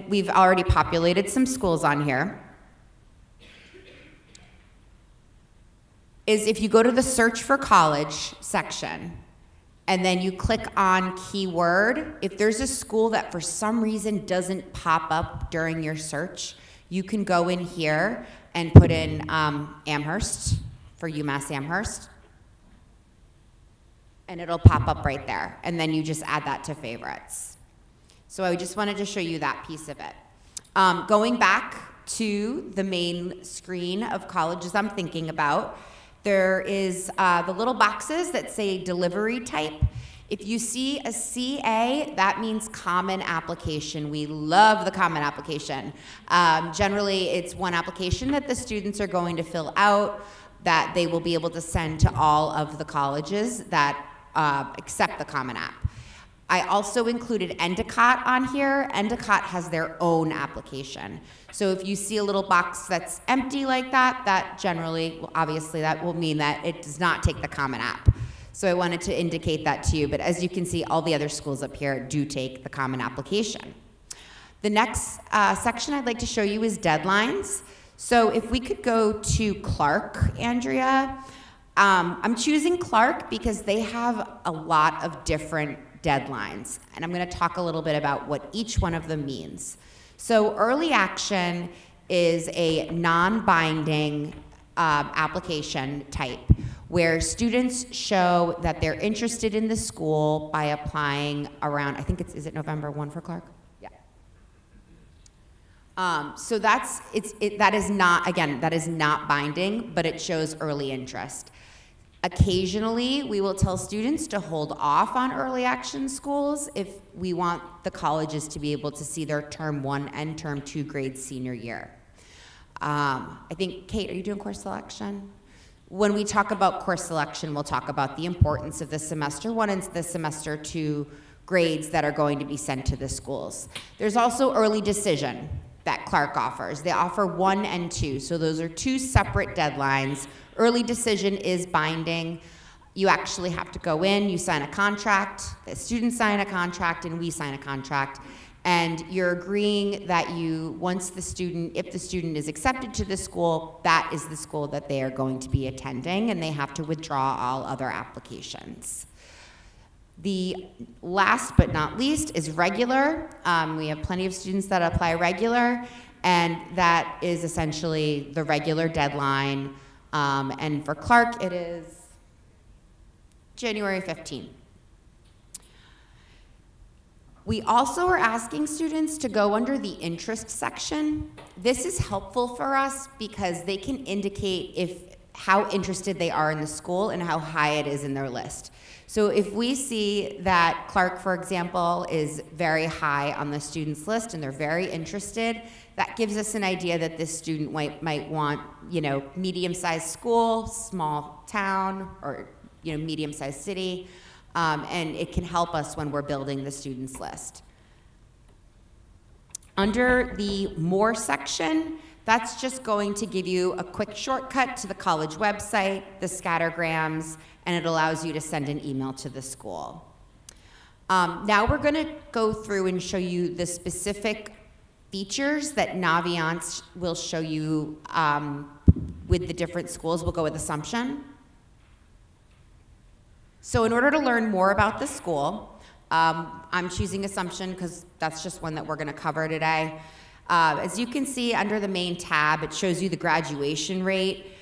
Speaker 5: we've already populated some schools on here, is if you go to the search for college section, and then you click on keyword, if there's a school that for some reason doesn't pop up during your search, you can go in here and put in Amherst for UMass Amherst, and it'll pop up right there, and then you just add that to favorites. So I just wanted to show you that piece of it. Going back to the main screen of colleges I'm thinking about, there is the little boxes that say delivery type. If you see a CA, that means common application. We love the common application. Generally, it's one application that the students are going to fill out that they will be able to send to all of the colleges that accept the Common App. I also included Endicott on here. Endicott has their own application. So if you see a little box that's empty like that, that generally, well, obviously that will mean that it does not take the Common App. So I wanted to indicate that to you, but as you can see, all the other schools up here do take the Common Application. The next section I'd like to show you is deadlines. So if we could go to Clark, Andrea. I'm choosing Clark because they have a lot of different deadlines, and I'm going to talk a little bit about what each one of them means. So early action is a non-binding application type where students show that they're interested in the school by applying around, I think is it November 1 for Clark? Yeah. So that is not, again, that is not binding, but it shows early interest. Occasionally, we will tell students to hold off on early action schools if we want the colleges to be able to see their term 1 and term 2 grades senior year. I think, Kate, are you doing course selection? When we talk about course selection, we'll talk about the importance of the semester 1 and the semester 2 grades that are going to be sent to the schools. There's also early decision that Clark offers. They offer 1 and 2, so those are 2 separate deadlines. Early decision is binding. You actually have to go in, you sign a contract, the students sign a contract, and we sign a contract. And you're agreeing that if the student is accepted to the school, that is the school that they are going to be attending, and they have to withdraw all other applications. The last but not least is regular. We have plenty of students that apply regular, and that is essentially the regular deadline. And for Clark, it is January 15th. We also are asking students to go under the interest section. This is helpful for us because they can indicate how interested they are in the school and how high it is in their list. So if we see that Clark, for example, is very high on the students list and they're very interested, that gives us an idea that this student might want, medium-sized school, small town, or medium-sized city, and it can help us when we're building the students list. Under the More section, that's just going to give you a quick shortcut to the college website, the scattergrams, and it allows you to send an email to the school. Now we're going to go through and show you the specific features that Naviance will show you with the different schools. We'll go with Assumption. So in order to learn more about the school, I'm choosing Assumption because that's just one that we're going to cover today. As you can see under the main tab, it shows you the graduation rate,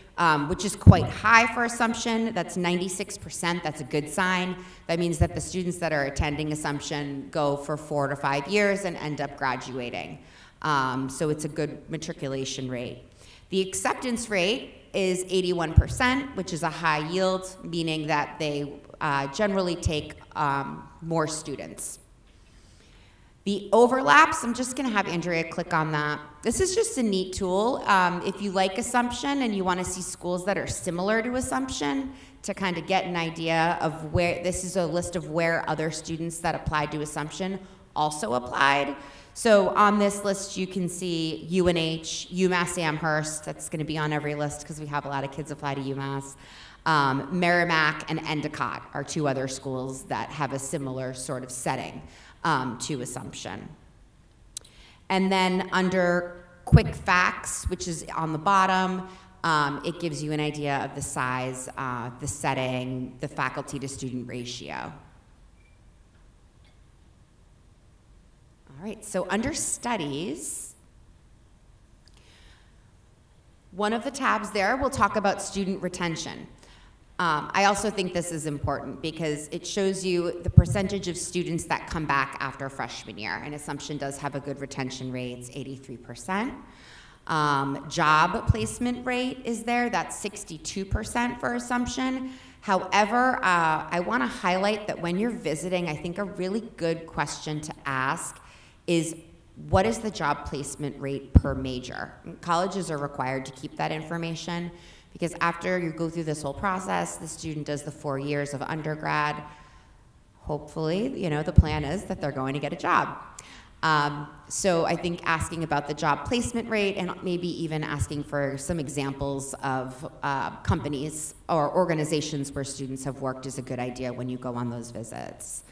Speaker 5: which is quite high for Assumption. That's 96%. That's a good sign. That means that the students that are attending Assumption go for 4 to 5 years and end up graduating. So it's a good matriculation rate. The acceptance rate is 81%, which is a high yield, meaning that they generally take more students. The overlaps, I'm just going to have Andrea click on that. This is just a neat tool. If you like Assumption and you want to see schools that are similar to Assumption to kind of get an idea of where, this is a list of where other students that applied to Assumption also applied. So on this list, you can see UNH, UMass Amherst, that's going to be on every list because we have a lot of kids apply to UMass. Merrimack and Endicott are two other schools that have a similar sort of setting to Assumption. And then under quick facts, which is on the bottom, it gives you an idea of the size, the setting, the faculty to student ratio. All right, so under studies, one of the tabs there will talk about student retention. I also think this is important because it shows you the percentage of students that come back after freshman year, and Assumption does have a good retention rate, it's 83%. Job placement rate is there, that's 62% for Assumption. However, I want to highlight that when you're visiting, I think a really good question to ask is, what is the job placement rate per major? Colleges are required to keep that information because after you go through this whole process, the student does the 4 years of undergrad. Hopefully, you know, the plan is that they're going to get a job. So I think asking about the job placement rate and maybe even asking for some examples of companies or organizations where students have worked is a good idea when you go on those visits.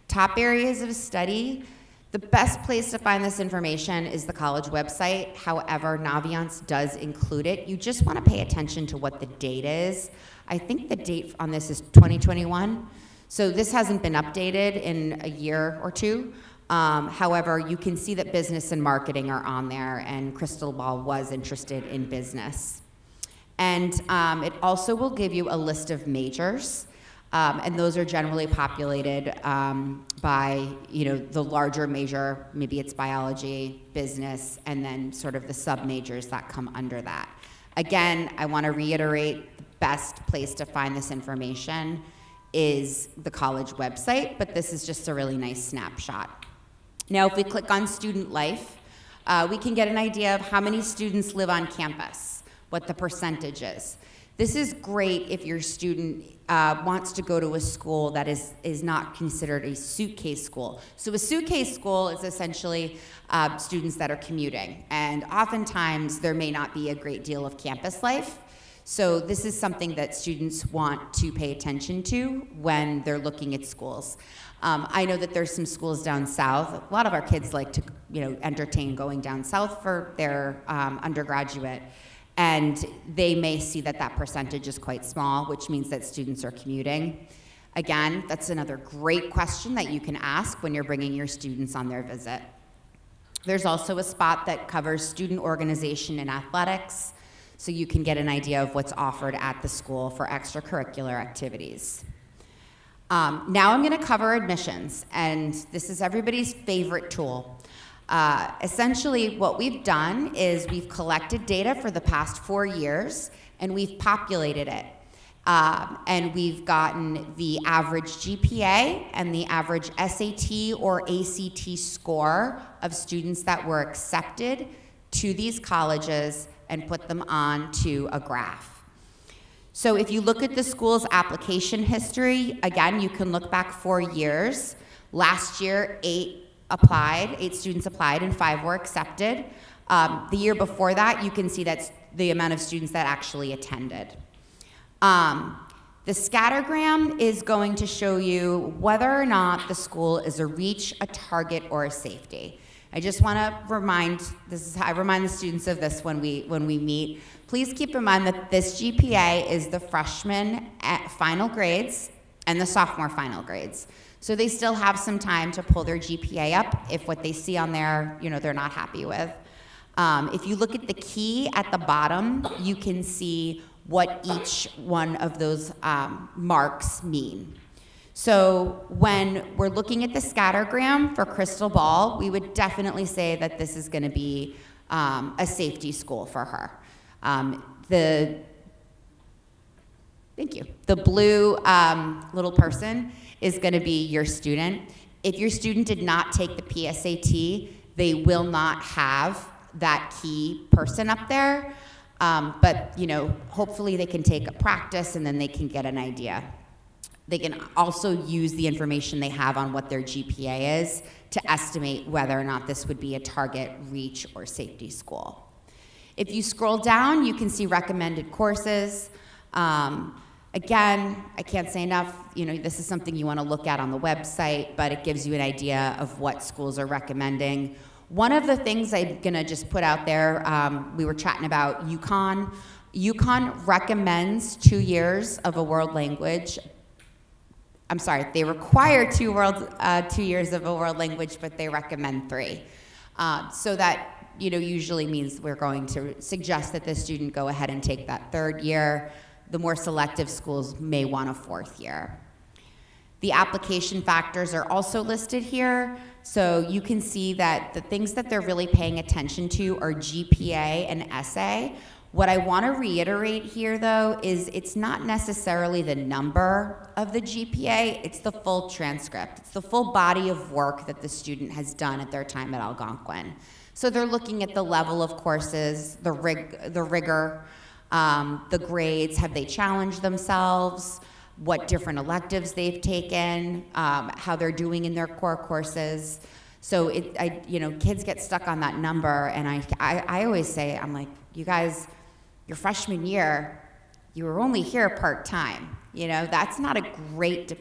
Speaker 5: Top areas of study. The best place to find this information is the college website. However, Naviance does include it. You just want to pay attention to what the date is. I think the date on this is 2021. So this hasn't been updated in a year or two. However, you can see that business and marketing are on there, and Crystal Ball was interested in business. And it also will give you a list of majors. And those are generally populated by, you know, the larger major, maybe it's biology, business, and then sort of the sub-majors that come under that. Again, I want to reiterate, the best place to find this information is the college website, but this is just a really nice snapshot. Now, if we click on student life, we can get an idea of how many students live on campus, what the percentage is. This is great if your student wants to go to a school that is not considered a suitcase school. So a suitcase school is essentially students that are commuting, and oftentimes there may not be a great deal of campus life. So this is something that students want to pay attention to when they're looking at schools. I know that there's some schools down south. A lot of our kids like to, you know, entertain going down south for their undergraduate. And they may see that that percentage is quite small, which means that students are commuting. Again, that's another great question that you can ask when you're bringing your students on their visit. There's also a spot that covers student organization and athletics, so you can get an idea of what's offered at the school for extracurricular activities. Now I'm going to cover admissions, and this is everybody's favorite tool. Essentially, what we've done is we've collected data for the past 4 years, and we've populated it. And we've gotten the average GPA and the average SAT or ACT score of students that were accepted to these colleges and put them onto a graph. So if you look at the school's application history, again, you can look back 4 years. Last year, 8 students applied and 5 were accepted. The year before that, you can see that's the amount of students that actually attended. The scattergram is going to show you whether or not the school is a reach, a target, or a safety. I just want to remind, I remind the students of this when we meet. Please keep in mind that this GPA is the freshman final grades and the sophomore final grades. So they still have some time to pull their GPA up if what they see on there, you know, they're not happy with. If you look at the key at the bottom, you can see what each one of those marks mean. So when we're looking at the scattergram for Crystal Ball, we would definitely say that this is going to be a safety school for her. Thank you. The blue little person is going to be your student. If your student did not take the PSAT, they will not have that key person up there. But, you know, hopefully they can take a practice and then they can get an idea. They can also use the information they have on what their GPA is to estimate whether or not this would be a target, reach, or safety school. If you scroll down, you can see recommended courses. Again, I can't say enough, this is something you want to look at on the website, but it gives you an idea of what schools are recommending. One of the things I'm gonna just put out there, we were chatting about UConn. UConn recommends 2 years of a world language. I'm sorry, they require 2 years of a world language, but they recommend 3. So that usually means we're going to suggest that the student go ahead and take that 3rd year. The more selective schools may want a 4th year. The application factors are also listed here, so you can see that the things that they're really paying attention to are GPA and essay. What I want to reiterate here, though, is it's not necessarily the number of the GPA, it's the full transcript. It's the full body of work that the student has done at their time at Algonquin. So they're looking at the level of courses, the rigor, the grades, have they challenged themselves, what different electives they've taken, how they're doing in their core courses. So kids get stuck on that number, and I always say, I'm like, you guys, your freshman year, you were only here part-time. That's not a great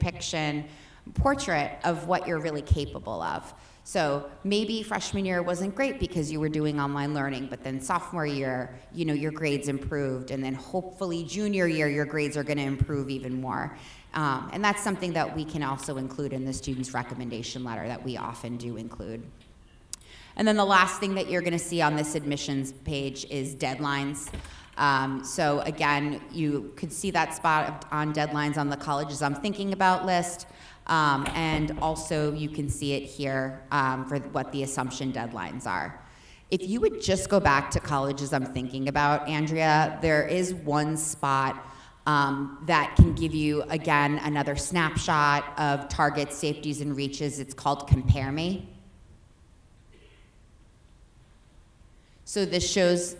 Speaker 5: portrait of what you're really capable of. So maybe freshman year wasn't great because you were doing online learning, but then sophomore year, your grades improved, and then hopefully junior year, your grades are gonna improve even more. And that's something that we can also include in the student's recommendation letter that we often do include. And then the last thing that you're gonna see on this admissions page is deadlines. So again, you could see that spot on deadlines on the colleges I'm thinking about list. And also you can see it here for what the assumption deadlines are. If you would just go back to colleges I'm thinking about, Andrea, there is one spot that can give you, again, another snapshot of targets, safeties, and reaches. It's called Compare Me. So this shows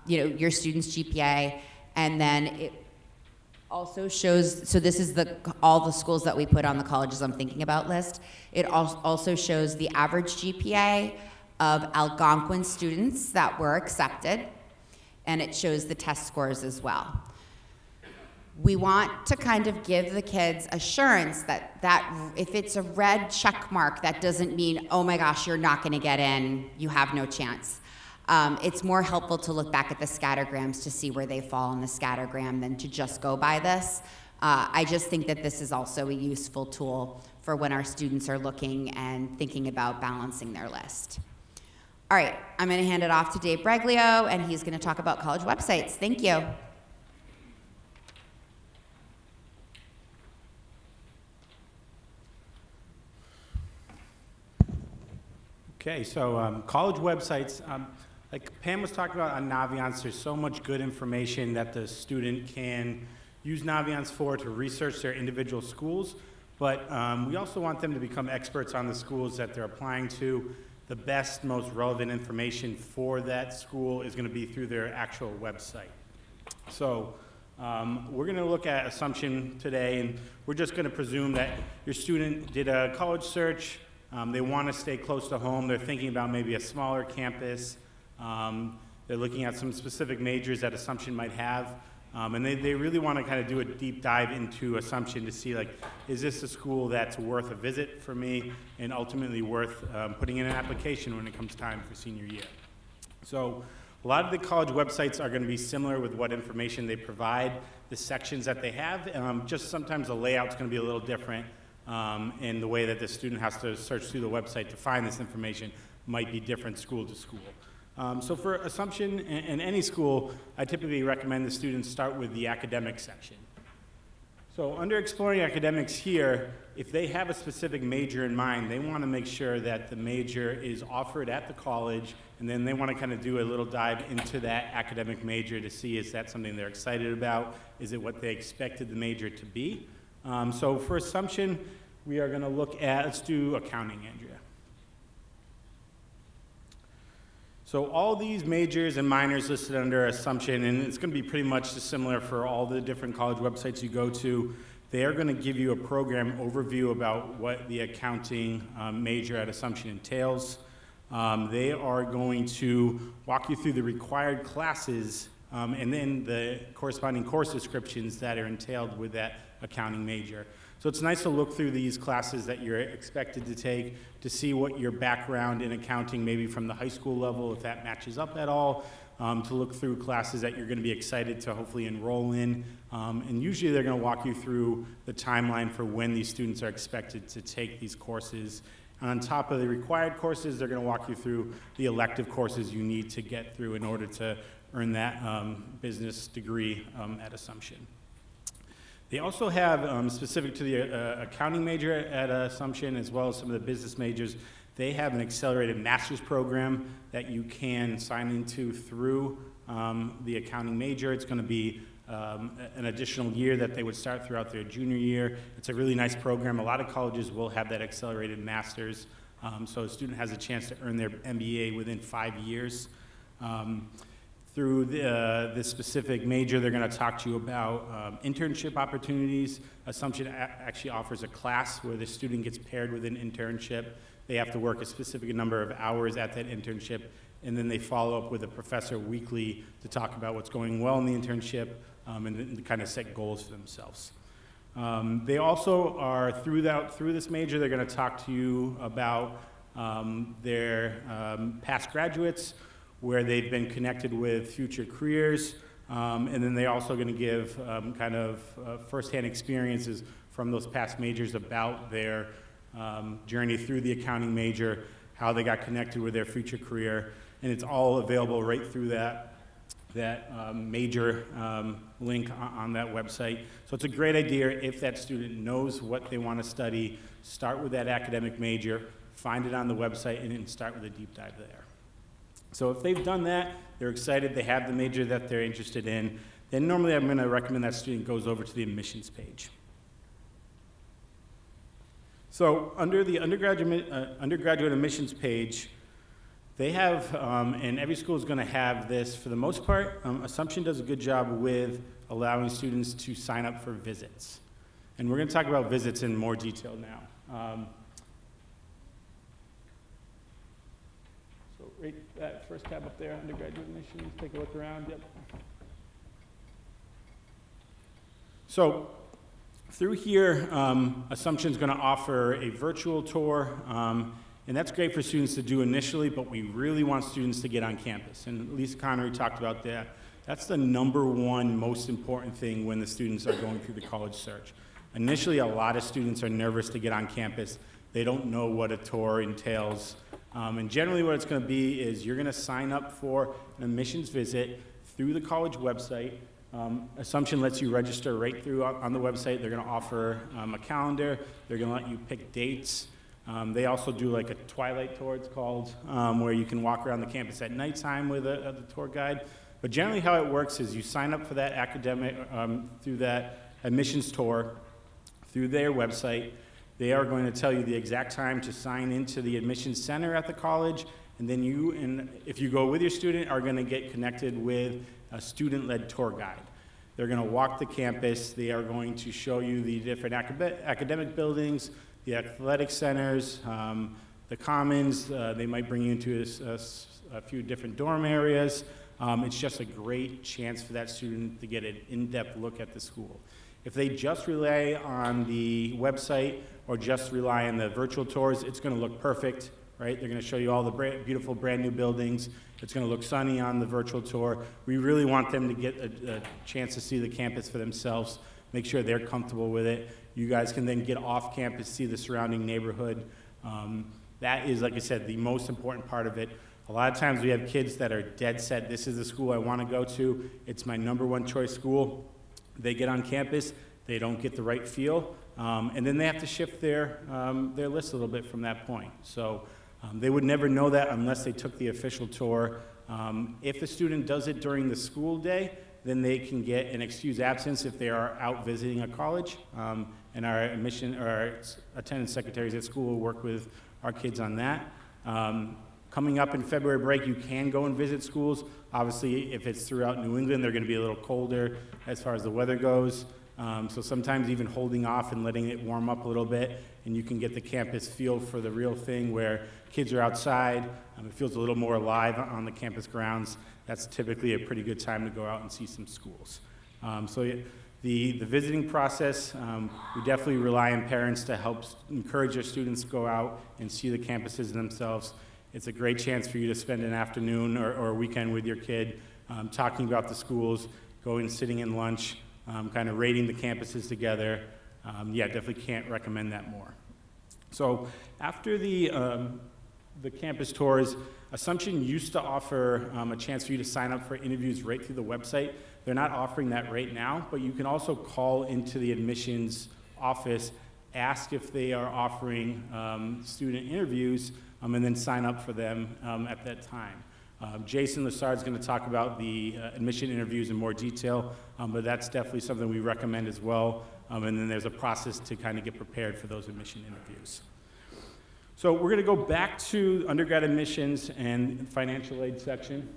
Speaker 5: your student's GPA, and then it also shows, so this is all the schools that we put on the colleges I'm thinking about list. It also shows the average GPA of Algonquin students that were accepted, and it shows the test scores as well. We want to kind of give the kids assurance that if it's a red check mark, that doesn't mean, oh my gosh, you're not gonna get in, you have no chance. It's more helpful to look back at the scattergrams to see where they fall in the scattergram than to just go by this. I just think that this is also a useful tool for when our students are looking and thinking about balancing their list. All right, I'm gonna hand it off to Dave Breglio, and he's gonna talk about college websites. Thank you.
Speaker 6: Okay, so college websites, like Pam was talking about on Naviance, there's so much good information that the student can use Naviance for to research their individual schools, but we also want them to become experts on the schools that they're applying to. The best, most relevant information for that school is going to be through their actual website. So we're going to look at assumption today, and we're just going to presume that your student did a college search. They want to stay close to home. They're thinking about maybe a smaller campus. They're looking at some specific majors that Assumption might have. And they really want to kind of do a deep dive into Assumption to see, like, is this a school that's worth a visit for me and ultimately worth putting in an application when it comes time for senior year. So a lot of the college websites are going to be similar with what information they provide, the sections that they have. Just sometimes the layout's going to be a little different. And the way that the student has to search through the website to find this information might be different school to school. So for Assumption in any school, I typically recommend the students start with the academic section. So under Exploring Academics here, if they have a specific major in mind, they want to make sure that the major is offered at the college, and then they want to kind of do a little dive into that academic major to see, is that something they're excited about? Is it what they expected the major to be? So for Assumption, we are going to look at, let's do accounting, Andrea. So all these majors and minors listed under Assumption, and it's going to be pretty much similar for all the different college websites you go to. They are going to give you a program overview about what the accounting major at Assumption entails. They are going to walk you through the required classes and then the corresponding course descriptions that are entailed with that accounting major. So it's nice to look through these classes that you're expected to take to see what your background in accounting, maybe from the high school level, if that matches up at all, to look through classes that you're going to be excited to hopefully enroll in. And usually they're going to walk you through the timeline for when these students are expected to take these courses. And on top of the required courses, they're going to walk you through the elective courses you need to get through in order to earn that business degree at Assumption. They also have, specific to the accounting major at Assumption, as well as some of the business majors, they have an accelerated master's program that you can sign into through the accounting major. It's going to be an additional year that they would start throughout their junior year. It's a really nice program. A lot of colleges will have that accelerated master's, so a student has a chance to earn their MBA within 5 years. Through this specific major, they're going to talk to you about internship opportunities. Assumption actually offers a class where the student gets paired with an internship. They have to work a specific number of hours at that internship, and then they follow up with a professor weekly to talk about what's going well in the internship and to kind of set goals for themselves. They also are, through this major, they're going to talk to you about their past graduates, where they've been connected with future careers, and then they're also going to give kind of firsthand experiences from those past majors about their journey through the accounting major, how they got connected with their future career, and it's all available right through that major link on that website. So it's a great idea if that student knows what they want to study, start with that academic major, find it on the website, and then start with a deep dive there. So if they've done that, they're excited, they have the major that they're interested in, then normally I'm going to recommend that student goes over to the admissions page. So under the undergraduate admissions page, they have, and every school is going to have this for the most part. Assumption does a good job with allowing students to sign up for visits. And we're going to talk about visits in more detail now. So right that first tab up there, undergraduate admissions, take a look around, yep. So through here, Assumption's going to offer a virtual tour, and that's great for students to do initially, but we really want students to get on campus. And Lisa Connery talked about that. That's the #1 most important thing when the students are going through the college search. Initially, a lot of students are nervous to get on campus. They don't know what a tour entails. And generally what it's going to be is you're going to sign up for an admissions visit through the college website. Assumption lets you register right through on the website. They're going to offer a calendar. They're going to let you pick dates. They also do like a twilight tour, it's called, where you can walk around the campus at nighttime with the tour guide. But generally how it works is you sign up for that academic, through that admissions tour, through their website. They are going to tell you the exact time to sign into the admissions center at the college, and then you, and if you go with your student, are going to get connected with a student-led tour guide. They're going to walk the campus. They are going to show you the different academic buildings, the athletic centers, the commons. They might bring you into a few different dorm areas. It's just a great chance for that student to get an in-depth look at the school. If they just rely on the website or just rely on the virtual tours, it's going to look perfect, right? They're going to show you all the beautiful brand new buildings. It's going to look sunny on the virtual tour. We really want them to get a chance to see the campus for themselves, make sure they're comfortable with it. You guys can then get off campus, see the surrounding neighborhood. That is, like I said, the most important part of it. A lot of times we have kids that are dead set, this is the school I want to go to. It's my #1 choice school. They get on campus, they don't get the right feel, and then they have to shift their list a little bit from that point. So they would never know that unless they took the official tour. If a student does it during the school day, then they can get an excused absence if they are out visiting a college, and our admission or our attendance secretaries at school will work with our kids on that. Coming up in February break, you can go and visit schools. Obviously, if it's throughout New England, they're going to be a little colder as far as the weather goes. So sometimes even holding off and letting it warm up a little bit, and you can get the campus feel for the real thing where kids are outside. It feels a little more alive on the campus grounds. That's typically a pretty good time to go out and see some schools. The visiting process, we definitely rely on parents to help encourage their students to go out and see the campuses themselves. It's a great chance for you to spend an afternoon or a weekend with your kid talking about the schools, going sitting in lunch, kind of rating the campuses together. Yeah, definitely can't recommend that more. So after the campus tours, Assumption used to offer a chance for you to sign up for interviews right through the website. They're not offering that right now, but you can also call into the admissions office, ask if they are offering student interviews, and then sign up for them at that time. Jason Lessard is going to talk about the admission interviews in more detail, but that's definitely something we recommend as well. And then there's a process to kind of get prepared for those admission interviews. So we're going to go back to undergrad admissions and financial aid section.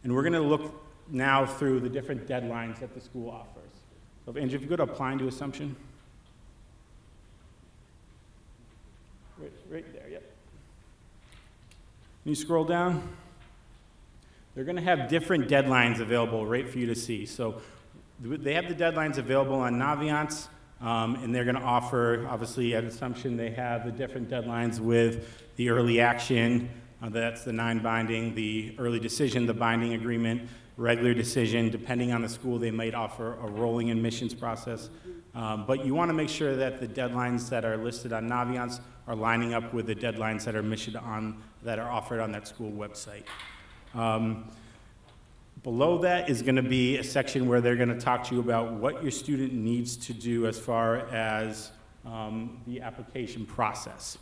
Speaker 6: And we're going to look now through the different deadlines that the school offers. So Andrew, if you go to applying to Assumption. Right there, yep. Can you scroll down? They're going to have different deadlines available right for you to see. So they have the deadlines available on Naviance, and they're going to offer, obviously at Assumption, they have the different deadlines with the early action, that's the non-binding, the early decision, the binding agreement, regular decision. Depending on the school, they might offer a rolling admissions process. But you want to make sure that the deadlines that are listed on Naviance are lining up with the deadlines that are offered on that school website. Below that is going to be a section where they're going to talk to you about what your student needs to do as far as the application process.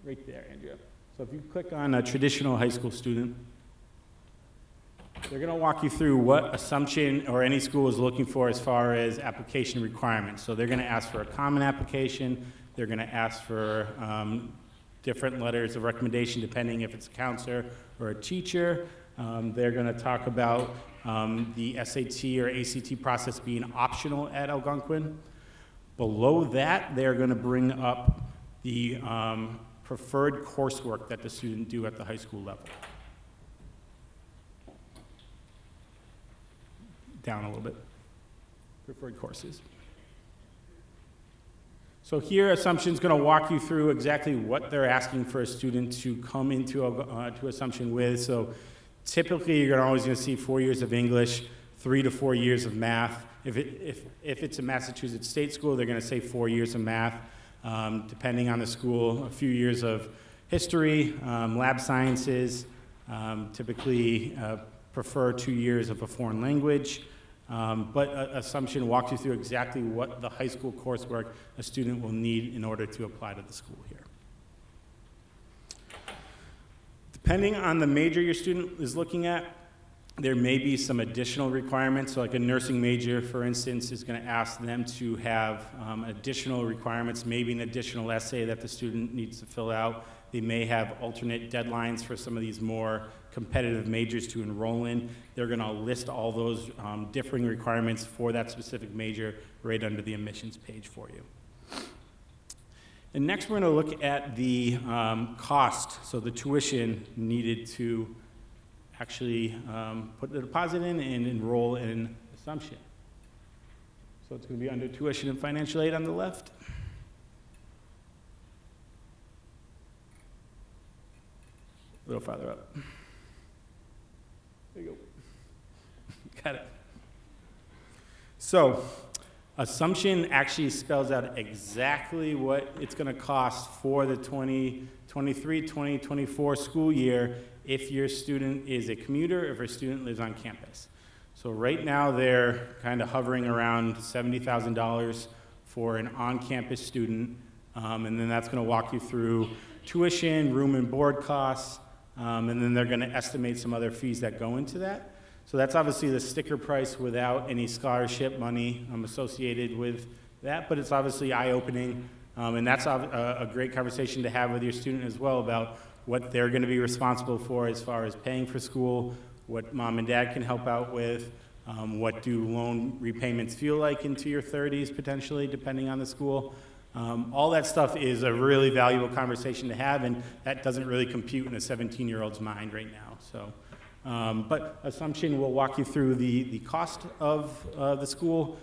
Speaker 6: Right there, Andrea. So if you click on a traditional high school student, they're going to walk you through what Assumption or any school is looking for as far as application requirements. So they're going to ask for a common application. They're going to ask for different letters of recommendation depending if it's a counselor or a teacher. They're going to talk about the SAT or ACT process being optional at Algonquin. Below that, they're going to bring up the preferred coursework that the student do at the high school level. Down a little bit. Preferred courses. So here, Assumption's going to walk you through exactly what they're asking for a student to come into to Assumption with. So typically, you're always going to see 4 years of English, 3 to 4 years of math. If it's a Massachusetts state school, they're going to say 4 years of math. Depending on the school, a few years of history, lab sciences, typically prefer 2 years of a foreign language. But Assumption walks you through exactly what the high school coursework a student will need in order to apply to the school here. Depending on the major your student is looking at, there may be some additional requirements. So like a nursing major, for instance, is going to ask them to have additional requirements, maybe an additional essay that the student needs to fill out. They may have alternate deadlines for some of these more competitive majors to enroll in. They're going to list all those differing requirements for that specific major right under the admissions page for you. And next we're going to look at the cost, so the tuition needed to actually put the deposit in and enroll in Assumption. So it's going to be under tuition and financial aid on the left. A little farther up. There you go. Got it. So Assumption actually spells out exactly what it's going to cost for the 2023-2024 school year if your student is a commuter, if your student lives on campus. So right now they're kind of hovering around $70,000 for an on-campus student, and then that's going to walk you through tuition, room and board costs, and then they're going to estimate some other fees that go into that. So that's obviously the sticker price without any scholarship money associated with that, but it's obviously eye-opening, and that's a great conversation to have with your student as well about what they're going to be responsible for as far as paying for school, what mom and dad can help out with, What do loan repayments feel like into your 30s, potentially, depending on the school? All that stuff is a really valuable conversation to have, and that doesn't really compute in a 17-year-old's mind right now. So, but Assumption will walk you through the cost of the school,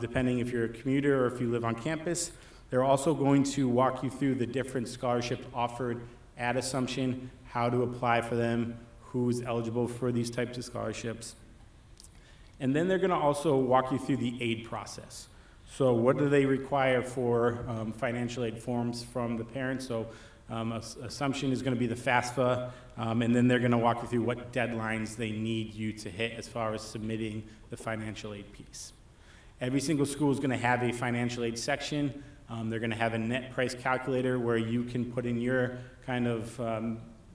Speaker 6: depending if you're a commuter or if you live on campus. They're also going to walk you through the different scholarships offered at Assumption, how to apply for them, who's eligible for these types of scholarships. And then they're going to also walk you through the aid process. So what do they require for financial aid forms from the parents? So Assumption is going to be the FAFSA, and then they're going to walk you through what deadlines they need you to hit as far as submitting the financial aid piece. Every single school is going to have a financial aid section. They're going to have a net price calculator where you can put in your kind of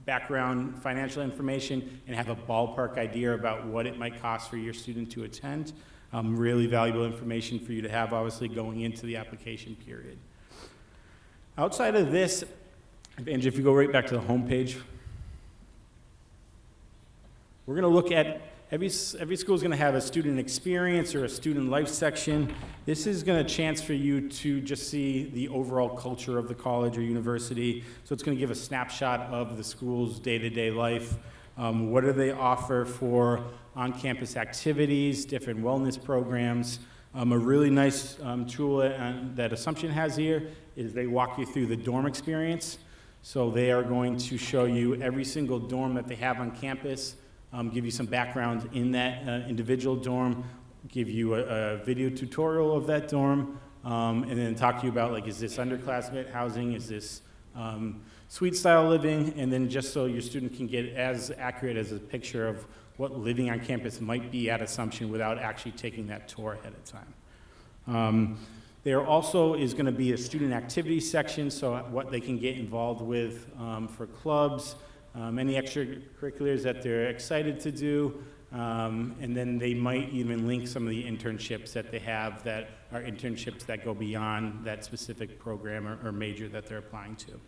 Speaker 6: background financial information and have a ballpark idea about what it might cost for your student to attend. Really valuable information for you to have, obviously, going into the application period. Outside of this, Angie, if you go right back to the home page, we're going to look at every school is going to have a student experience or a student life section. This is going to chance for you to just see the overall culture of the college or university. So it's going to give a snapshot of the school's day-to-day life. What do they offer for on-campus activities, different wellness programs? A really nice tool that Assumption has here is they walk you through the dorm experience. So they are going to show you every single dorm that they have on campus, give you some background in that individual dorm, give you a video tutorial of that dorm, and then talk to you about, like, is this underclassmen housing, is this suite style living, and then just so your student can get as accurate as a picture of what living on campus might be at Assumption without actually taking that tour ahead of time. There also is going to be a student activity section, so what they can get involved with for clubs, any extracurriculars that they're excited to do, and then they might even link some of the internships that they have that are internships that go beyond that specific program or major that they're applying to.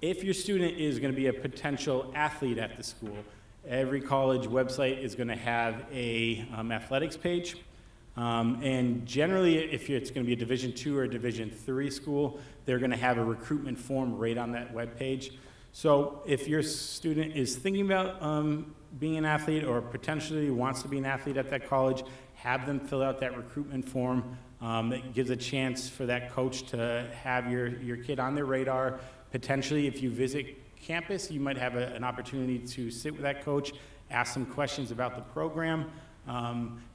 Speaker 6: If your student is going to be a potential athlete at the school, every college website is going to have a athletics page. And generally, if it's going to be a Division II or a Division III school, they're going to have a recruitment form right on that web page. So if your student is thinking about being an athlete or potentially wants to be an athlete at that college, have them fill out that recruitment form. That gives a chance for that coach to have your kid on their radar. Potentially, if you visit campus, you might have an opportunity to sit with that coach, ask some questions about the program.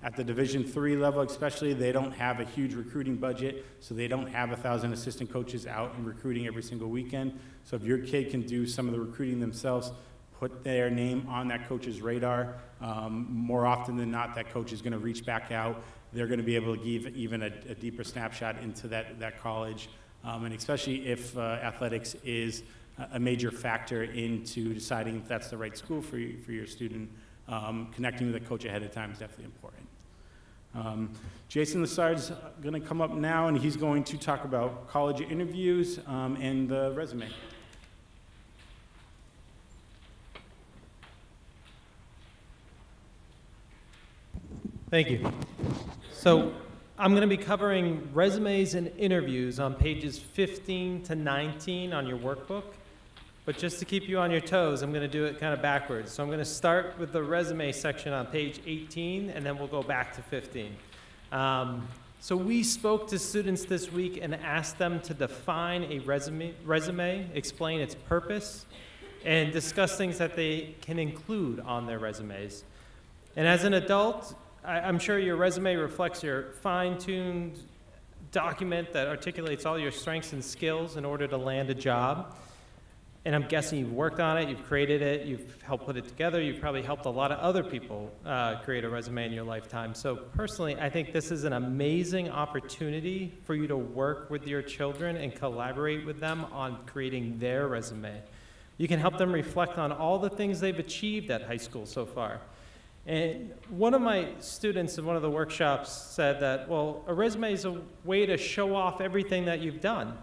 Speaker 6: At the Division III level especially, they don't have a huge recruiting budget, so they don't have 1,000 assistant coaches out and recruiting every single weekend. So if your kid can do some of the recruiting themselves, put their name on that coach's radar, more often than not, that coach is going to reach back out. They're going to be able to give even a deeper snapshot into that college, and especially if athletics is a major factor into deciding if that's the right school for your student. Connecting with the coach ahead of time is definitely important. Jason Lessard's going to come up now, and he's going to talk about college interviews and the resume.
Speaker 7: Thank you. So I'm going to be covering resumes and interviews on pages 15 to 19 on your workbook. But just to keep you on your toes, I'm going to do it kind of backwards. So I'm going to start with the resume section on page 18, and then we'll go back to 15. So we spoke to students this week and asked them to define a resume, explain its purpose, and discuss things that they can include on their resumes. And as an adult, I'm sure your resume reflects your fine-tuned document that articulates all your strengths and skills in order to land a job. And I'm guessing you've worked on it, you've created it, you've helped put it together, you've probably helped a lot of other people create a resume in your lifetime. So personally, I think this is an amazing opportunity for you to work with your children and collaborate with them on creating their resume. You can help them reflect on all the things they've achieved at high school so far. And one of my students in one of the workshops said that, well, a resume is a way to show off everything that you've done.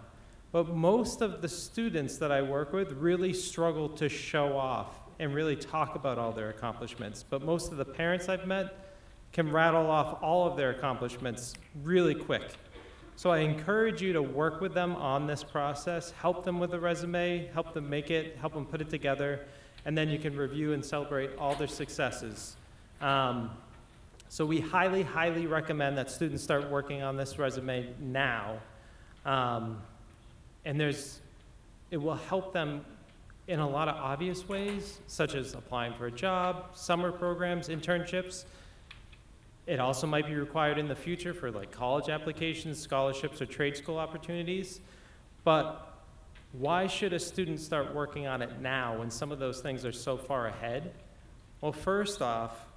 Speaker 7: But most of the students that I work with really struggle to show off and really talk about all their accomplishments. But most of the parents I've met can rattle off all of their accomplishments really quick. So I encourage you to work with them on this process, help them with the resume, help them make it, help them put it together, and then you can review and celebrate all their successes. So we highly, highly recommend that students start working on this resume now. And it will help them in a lot of obvious ways, such as applying for a job, summer programs, internships. It also might be required in the future for like college applications, scholarships, or trade school opportunities. But why should a student start working on it now when some of those things are so far ahead? Well, first off,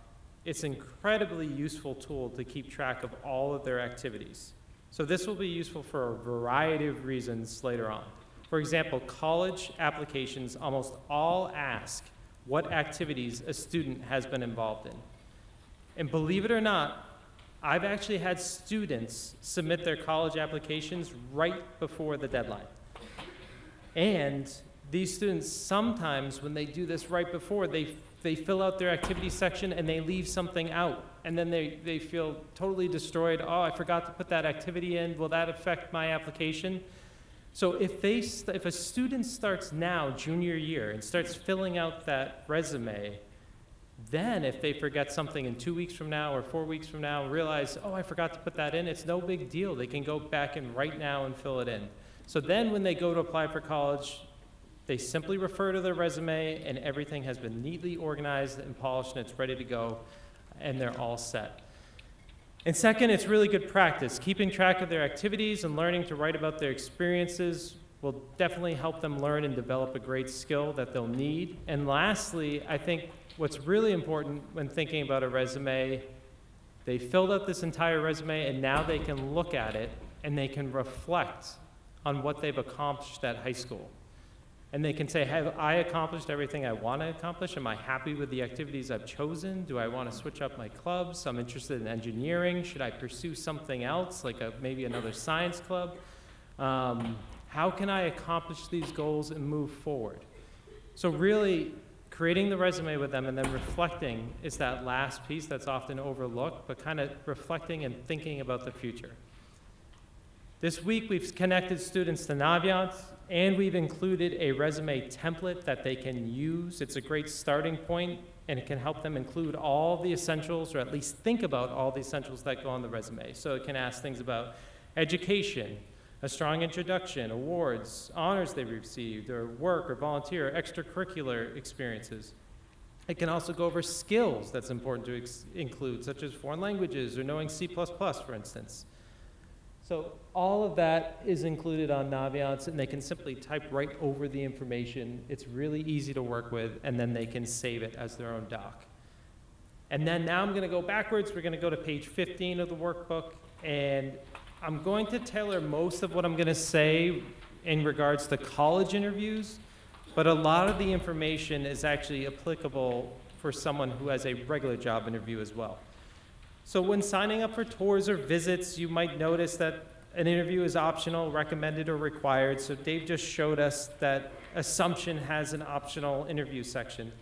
Speaker 7: it's an incredibly useful tool to keep track of all of their activities. So this will be useful for a variety of reasons later on. For example, college applications almost all ask what activities a student has been involved in. And believe it or not, I've actually had students submit their college applications right before the deadline. And these students sometimes, when they do this right before, they fill out their activity section and they leave something out. And then they feel totally destroyed. Oh, I forgot to put that activity in. Will that affect my application? So if a student starts now, junior year, and starts filling out that resume, then if they forget something in 2 weeks from now or 4 weeks from now, realize, oh, I forgot to put that in, it's no big deal. They can go back and right now and fill it in. So then when they go to apply for college, they simply refer to their resume and everything has been neatly organized and polished and it's ready to go and they're all set. And second, it's really good practice. Keeping track of their activities and learning to write about their experiences will definitely help them learn and develop a great skill that they'll need. And lastly, I think what's really important when thinking about a resume, they filled out this entire resume and now they can look at it and they can reflect on what they've accomplished at high school. And they can say, have I accomplished everything I want to accomplish? Am I happy with the activities I've chosen? Do I want to switch up my clubs? I'm interested in engineering. Should I pursue something else, like maybe another science club? How can I accomplish these goals and move forward? So really, creating the resume with them and then reflecting is that last piece that's often overlooked, but kind of reflecting and thinking about the future. This week, we've connected students to Naviance, and we've included a resume template that they can use. It's a great starting point, and it can help them include all the essentials, or at least think about all the essentials that go on the resume. So it can ask things about education, a strong introduction, awards, honors they received, or work or volunteer, or extracurricular experiences. It can also go over skills that's important to include, such as foreign languages or knowing C++, for instance. So all of that is included on Naviance, and they can simply type right over the information. It's really easy to work with, and then they can save it as their own doc. And then now I'm going to go backwards. We're going to go to page 15 of the workbook, and I'm going to tailor most of what I'm going to say in regards to college interviews, but a lot of the information is actually applicable for someone who has a regular job interview as well. So when signing up for tours or visits, you might notice that an interview is optional, recommended, or required. So Dave just showed us that Assumption has an optional interview section.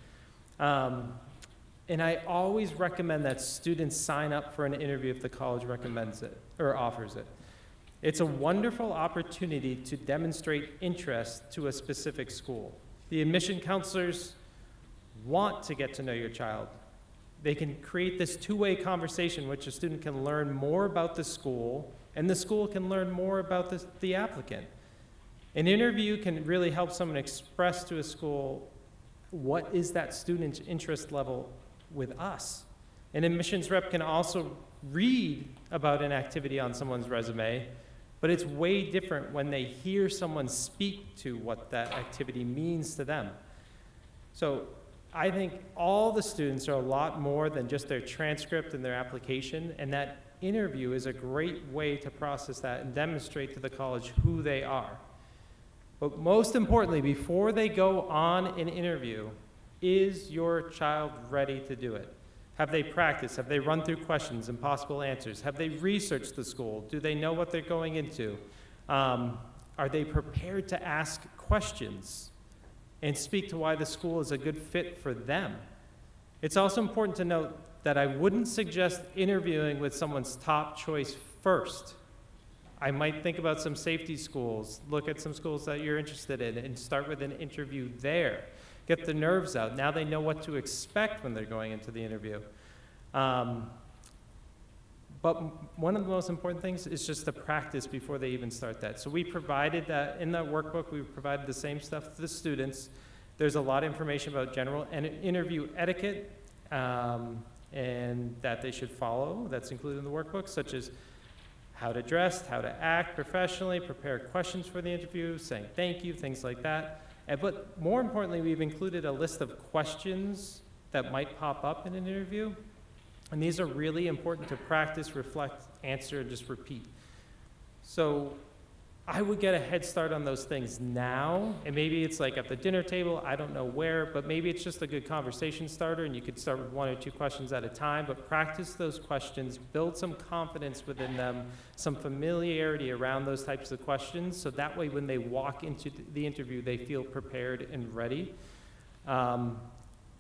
Speaker 7: And I always recommend that students sign up for an interview if the college recommends it or offers it. It's a wonderful opportunity to demonstrate interest to a specific school. The admission counselors want to get to know your child. They can create this two-way conversation in which a student can learn more about the school, and the school can learn more about the applicant. An interview can really help someone express to a school what is that student's interest level with us. An admissions rep can also read about an activity on someone's resume, but it's way different when they hear someone speak to what that activity means to them. So I think all the students are a lot more than just their transcript and their application, and that interview is a great way to process that and demonstrate to the college who they are. But most importantly, before they go on an interview, is your child ready to do it? Have they practiced? Have they run through questions and possible answers? Have they researched the school? Do they know what they're going into? Are they prepared to ask questions? and speak to why the school is a good fit for them. It's also important to note that I wouldn't suggest interviewing with someone's top choice first. I might think about some safety schools, look at some schools that you're interested in, and start with an interview there. Get the nerves out. Now they know what to expect when they're going into the interview. But one of the most important things is just the practice before they even start that. So we provided that in that workbook. We provided the same stuff to the students. There's a lot of information about general and interview etiquette and that they should follow. That's included in the workbook, such as how to dress, how to act professionally, prepare questions for the interview, saying thank you, things like that. But more importantly, we've included a list of questions that might pop up in an interview. And these are really important to practice, reflect, answer, and just repeat. So I would get a head start on those things now. And maybe it's like at the dinner table, I don't know where, but maybe it's just a good conversation starter and you could start with 1 or 2 questions at a time, but practice those questions, build some confidence within them, some familiarity around those types of questions, so that way when they walk into the interview, they feel prepared and ready.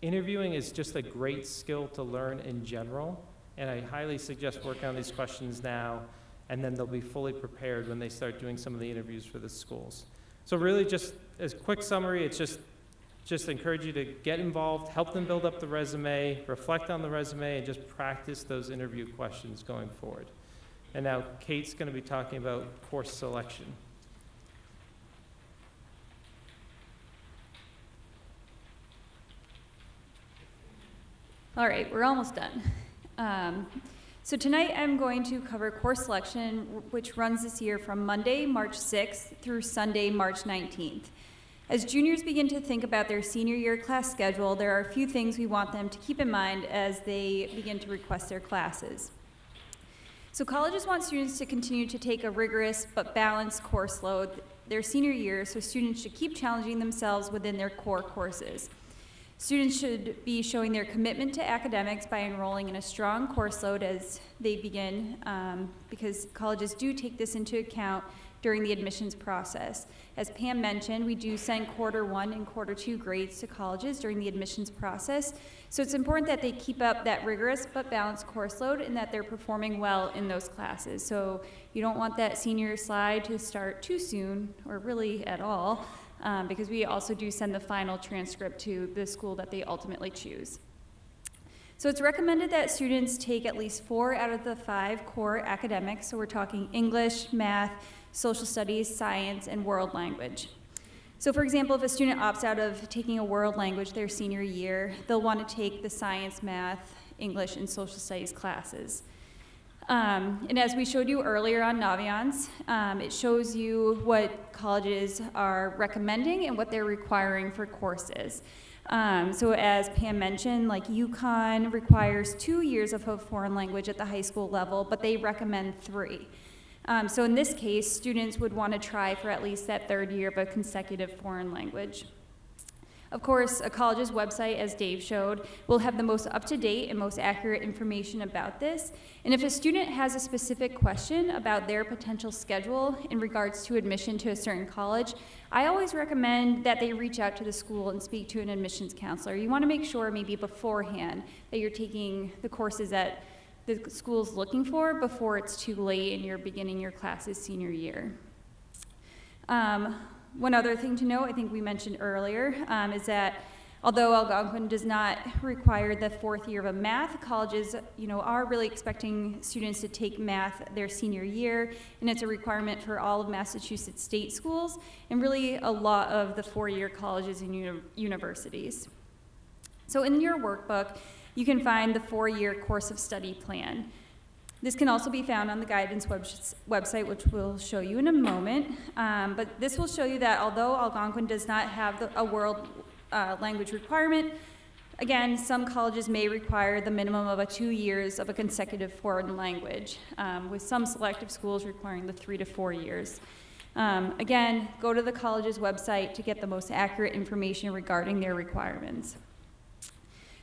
Speaker 7: Interviewing is just a great skill to learn in general, and I highly suggest working on these questions now, and then they'll be fully prepared when they start doing some of the interviews for the schools. So really just as a quick summary, it's just encourage you to get involved, help them build up the resume, reflect on the resume, and just practice those interview questions going forward. And now Kate's going to be talking about course selection.
Speaker 8: All right, we're almost done. So tonight I'm going to cover course selection, which runs this year from Monday, March 6th through Sunday, March 19th. As juniors begin to think about their senior year class schedule, there are a few things we want them to keep in mind as they begin to request their classes. So colleges want students to continue to take a rigorous but balanced course load their senior year, so students should keep challenging themselves within their core courses. Students should be showing their commitment to academics by enrolling in a strong course load as they begin, because colleges do take this into account during the admissions process. As Pam mentioned, we do send quarter 1 and quarter 2 grades to colleges during the admissions process, so it's important that they keep up that rigorous but balanced course load and that they're performing well in those classes. So you don't want that senior slide to start too soon, or really at all, because we also do send the final transcript to the school that they ultimately choose. So it's recommended that students take at least 4 out of the 5 core academics, so we're talking English, math, social studies, science, and world language. So for example, if a student opts out of taking a world language their senior year, they'll want to take the science, math, English, and social studies classes. And as we showed you earlier on Naviance, it shows you what colleges are recommending and what they're requiring for courses. So as Pam mentioned, like UConn requires 2 years of a foreign language at the high school level, but they recommend 3. So in this case, students would want to try for at least that 3rd year of a consecutive foreign language. Of course, a college's website, as Dave showed, will have the most up-to-date and most accurate information about this. And if a student has a specific question about their potential schedule in regards to admission to a certain college, I always recommend that they reach out to the school and speak to an admissions counselor. You want to make sure maybe beforehand that you're taking the courses that the school's looking for before it's too late and you're beginning your classes senior year. One other thing to note, I think we mentioned earlier, is that although Algonquin does not require the 4th year of a math, colleges, are really expecting students to take math their senior year, and it's a requirement for all of Massachusetts state schools, and really a lot of the 4-year colleges and universities. So in your workbook, you can find the 4-year course of study plan. This can also be found on the guidance website, which we'll show you in a moment. But this will show you that although Algonquin does not have a world language requirement, again, some colleges may require the minimum of 2 years of a consecutive foreign language, with some selective schools requiring the 3 to 4 years. Again, go to the college's website to get the most accurate information regarding their requirements.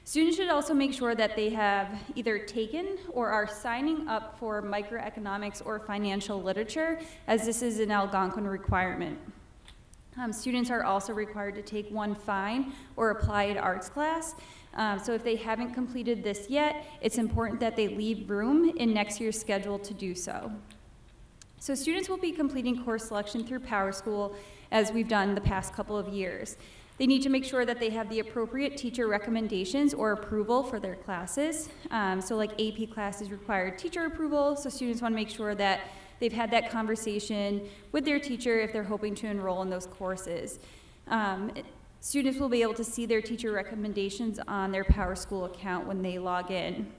Speaker 8: Students should also make sure that they have either taken or are signing up for microeconomics or financial literature, as this is an Algonquin requirement. Students are also required to take one fine or applied arts class. So if they haven't completed this yet, it's important that they leave room in next year's schedule to do so. So students will be completing course selection through PowerSchool as we've done the past couple of years. They need to make sure that they have the appropriate teacher recommendations or approval for their classes. So like AP classes require teacher approval, so students want to make sure that they've had that conversation with their teacher if they're hoping to enroll in those courses. Students will be able to see their teacher recommendations on their PowerSchool account when they log in.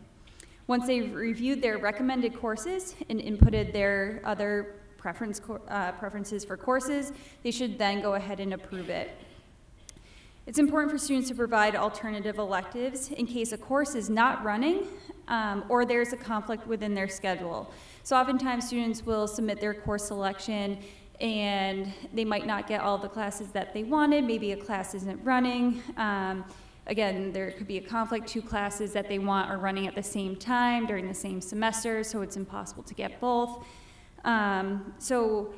Speaker 8: Once they've reviewed their recommended courses and inputted their other preferences for courses, they should then go ahead and approve it. It's important for students to provide alternative electives in case a course is not running or there's a conflict within their schedule. So oftentimes students will submit their course selection and they might not get all the classes that they wanted. Maybe a class isn't running. Again, there could be a conflict. 2 classes that they want are running at the same time during the same semester, so it's impossible to get both. So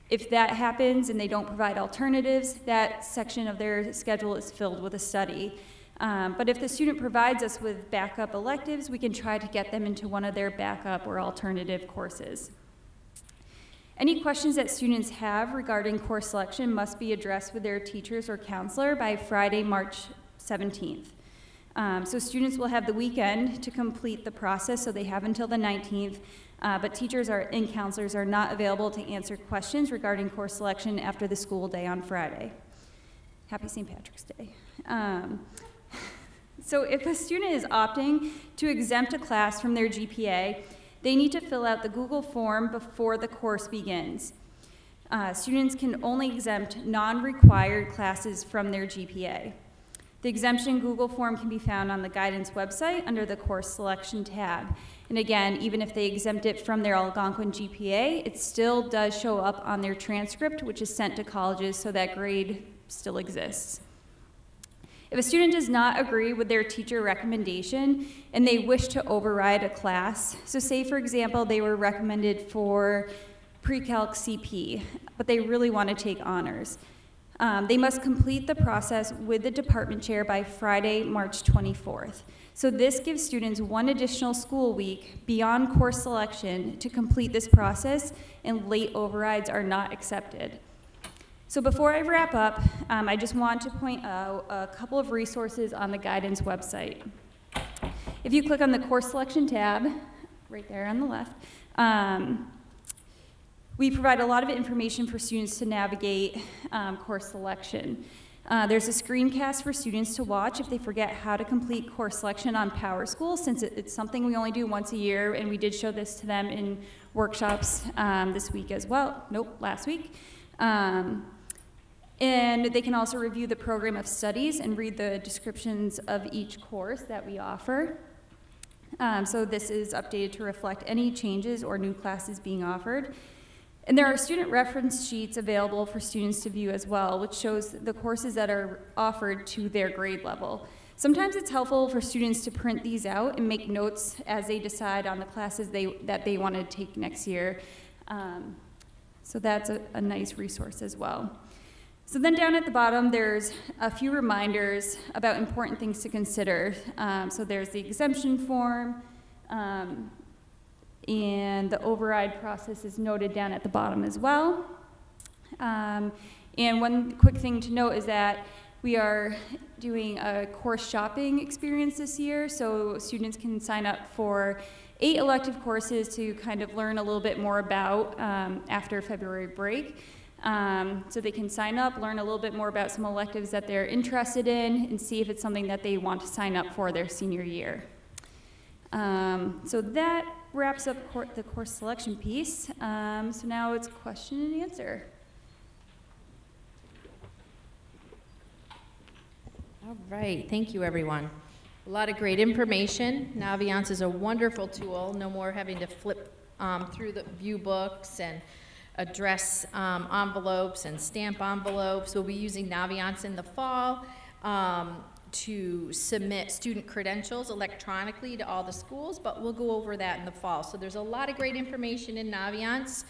Speaker 8: if that happens and they don't provide alternatives, that section of their schedule is filled with a study. But if the student provides us with backup electives, we can try to get them into one of their backup or alternative courses. Any questions that students have regarding course selection must be addressed with their teachers or counselor by Friday, March 17th. So students will have the weekend to complete the process, so they have until the 19th, but teachers and counselors are not available to answer questions regarding course selection after the school day on Friday. Happy St. Patrick's Day. So if a student is opting to exempt a class from their GPA, they need to fill out the Google form before the course begins. Students can only exempt non-required classes from their GPA. The exemption Google form can be found on the guidance website under the course selection tab. And again, even if they exempt it from their Algonquin GPA, it still does show up on their transcript, which is sent to colleges, so that grade still exists. If a student does not agree with their teacher recommendation and they wish to override a class, so say for example they were recommended for pre-calc CP, but they really want to take honors, they must complete the process with the department chair by Friday, March 24th. So this gives students 1 additional school week beyond course selection to complete this process, and late overrides are not accepted. So before I wrap up, I just want to point out a couple of resources on the guidance website. If you click on the course selection tab, right there on the left, we provide a lot of information for students to navigate course selection. There's a screencast for students to watch if they forget how to complete course selection on PowerSchool, since it's something we only do once a year, and we did show this to them in workshops this week as well. Nope, last week. And they can also review the program of studies and read the descriptions of each course that we offer. So this is updated to reflect any changes or new classes being offered. And there are student reference sheets available for students to view as well, which shows the courses that are offered to their grade level. Sometimes it's helpful for students to print these out and make notes as they decide on the classes that they want to take next year. So that's a nice resource as well. So then down at the bottom, there's a few reminders about important things to consider. So there's the exemption form, and the override process is noted down at the bottom as well. And one quick thing to note is that we are doing a course shopping experience this year, so students can sign up for 8 elective courses to kind of learn a little bit more about after February break. So they can sign up, learn a little bit more about some electives that they're interested in, and see if it's something that they want to sign up for their senior year. So that wraps up the course selection piece. So now it's question and answer.
Speaker 1: All right, thank you everyone. A lot of great information. Naviance is a wonderful tool. No more having to flip through the view books and address envelopes and stamp envelopes. We'll be using Naviance in the fall to submit student credentials electronically to all the schools, but we'll go over that in the fall. So there's a lot of great information in Naviance.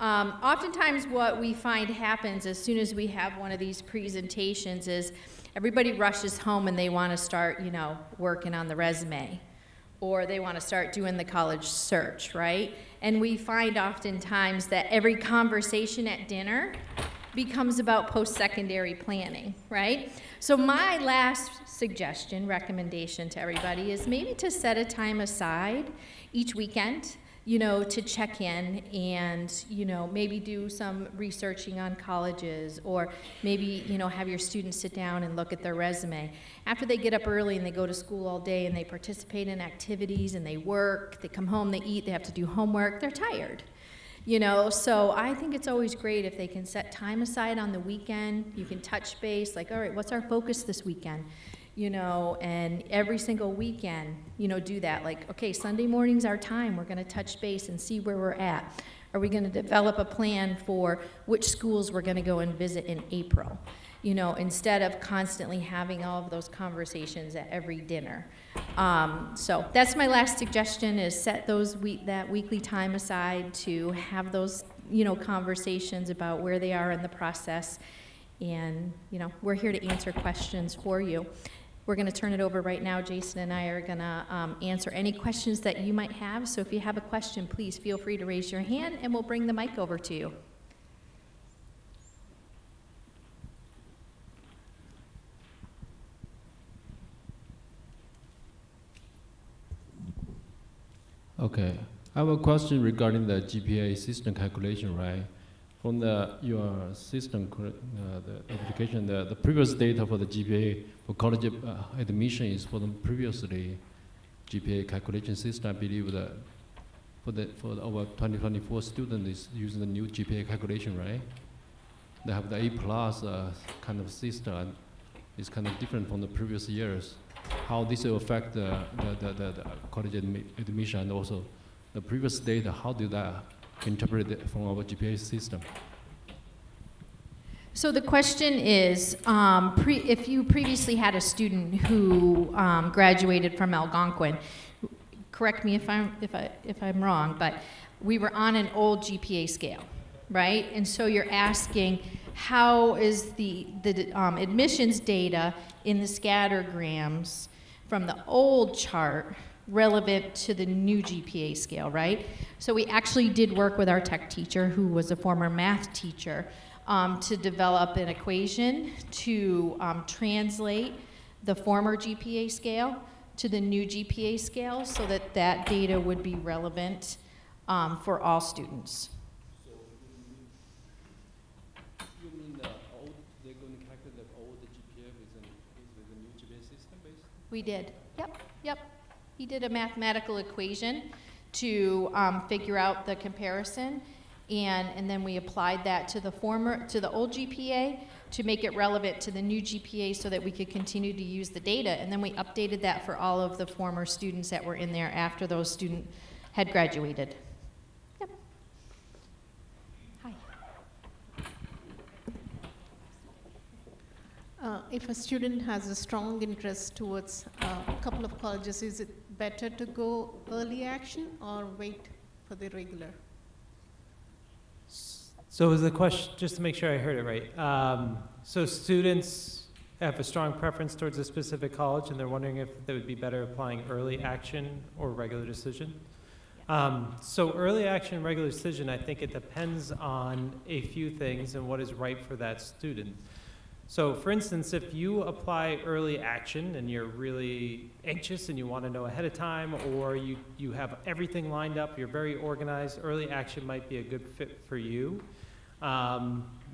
Speaker 1: Oftentimes what we find happens as soon as we have one of these presentations is everybody rushes home and they want to start, you know, working on the resume, or they want to start doing the college search, right? And we find oftentimes that every conversation at dinner becomes about post-secondary planning, right? So my last suggestion, recommendation to everybody is maybe to set a time aside each weekend, you know, to check in and, you know, maybe do some researching on colleges, or maybe, you know, have your students sit down and look at their resume. After they get up early and they go to school all day and they participate in activities and they work, they come home, they eat, they have to do homework, they're tired. You know, so I think it's always great if they can set time aside on the weekend. You can touch base, like, all right, what's our focus this weekend? You know, and every single weekend, you know, do that. Like, okay, Sunday morning's our time. We're going to touch base and see where we're at. Are we going to develop a plan for which schools we're going to go and visit in April? You know, instead of constantly having all of those conversations at every dinner. So that's my last suggestion, is set that weekly time aside to have those, you know, conversations about where they are in the process. And, you know, we're here to answer questions for you. We're going to turn it over right now. Jason and I are going to answer any questions that you might have. So if you have a question, please feel free to raise your hand and we'll bring the mic over to you.
Speaker 9: Okay, I have a question regarding the GPA system calculation, right? From your system, the application, the previous data for the GPA for college admission is for the previously GPA calculation system. I believe that for the over 2024 student is using the new GPA calculation, right? They have the A+ kind of system, and it's kind of different from the previous years. How this will affect the college admission, and also the previous data, how do that interpret it from our GPA system?
Speaker 1: So the question is, if you previously had a student who graduated from Algonquin, correct me if I'm wrong, but we were on an old GPA scale, right? And so you're asking, how is the admissions data in the scattergrams from the old chart relevant to the new GPA scale, right? So we actually did work with our tech teacher, who was a former math teacher, to develop an equation to translate the former GPA scale to the new GPA scale so that that data would be relevant for all students.
Speaker 9: So you mean they're going to calculate the old GPA with the new GPA system, basically?
Speaker 1: We did. Yep. He did a mathematical equation to figure out the comparison, and then we applied that to the old GPA to make it relevant to the new GPA so that we could continue to use the data, and then we updated that for all of the former students that were in there after those students had graduated. Yep. Hi.
Speaker 10: If a student has a strong interest towards a couple of colleges, is it better to go early action or wait for the regular?
Speaker 7: So is the question, just to make sure I heard it right, so students have a strong preference towards a specific college and they're wondering if they would be better applying early action or regular decision? So early action, regular decision, I think it depends on a few things and what is right for that student. So for instance, if you apply early action and you're really anxious and you want to know ahead of time, or you have everything lined up, you're very organized, early action might be a good fit for you.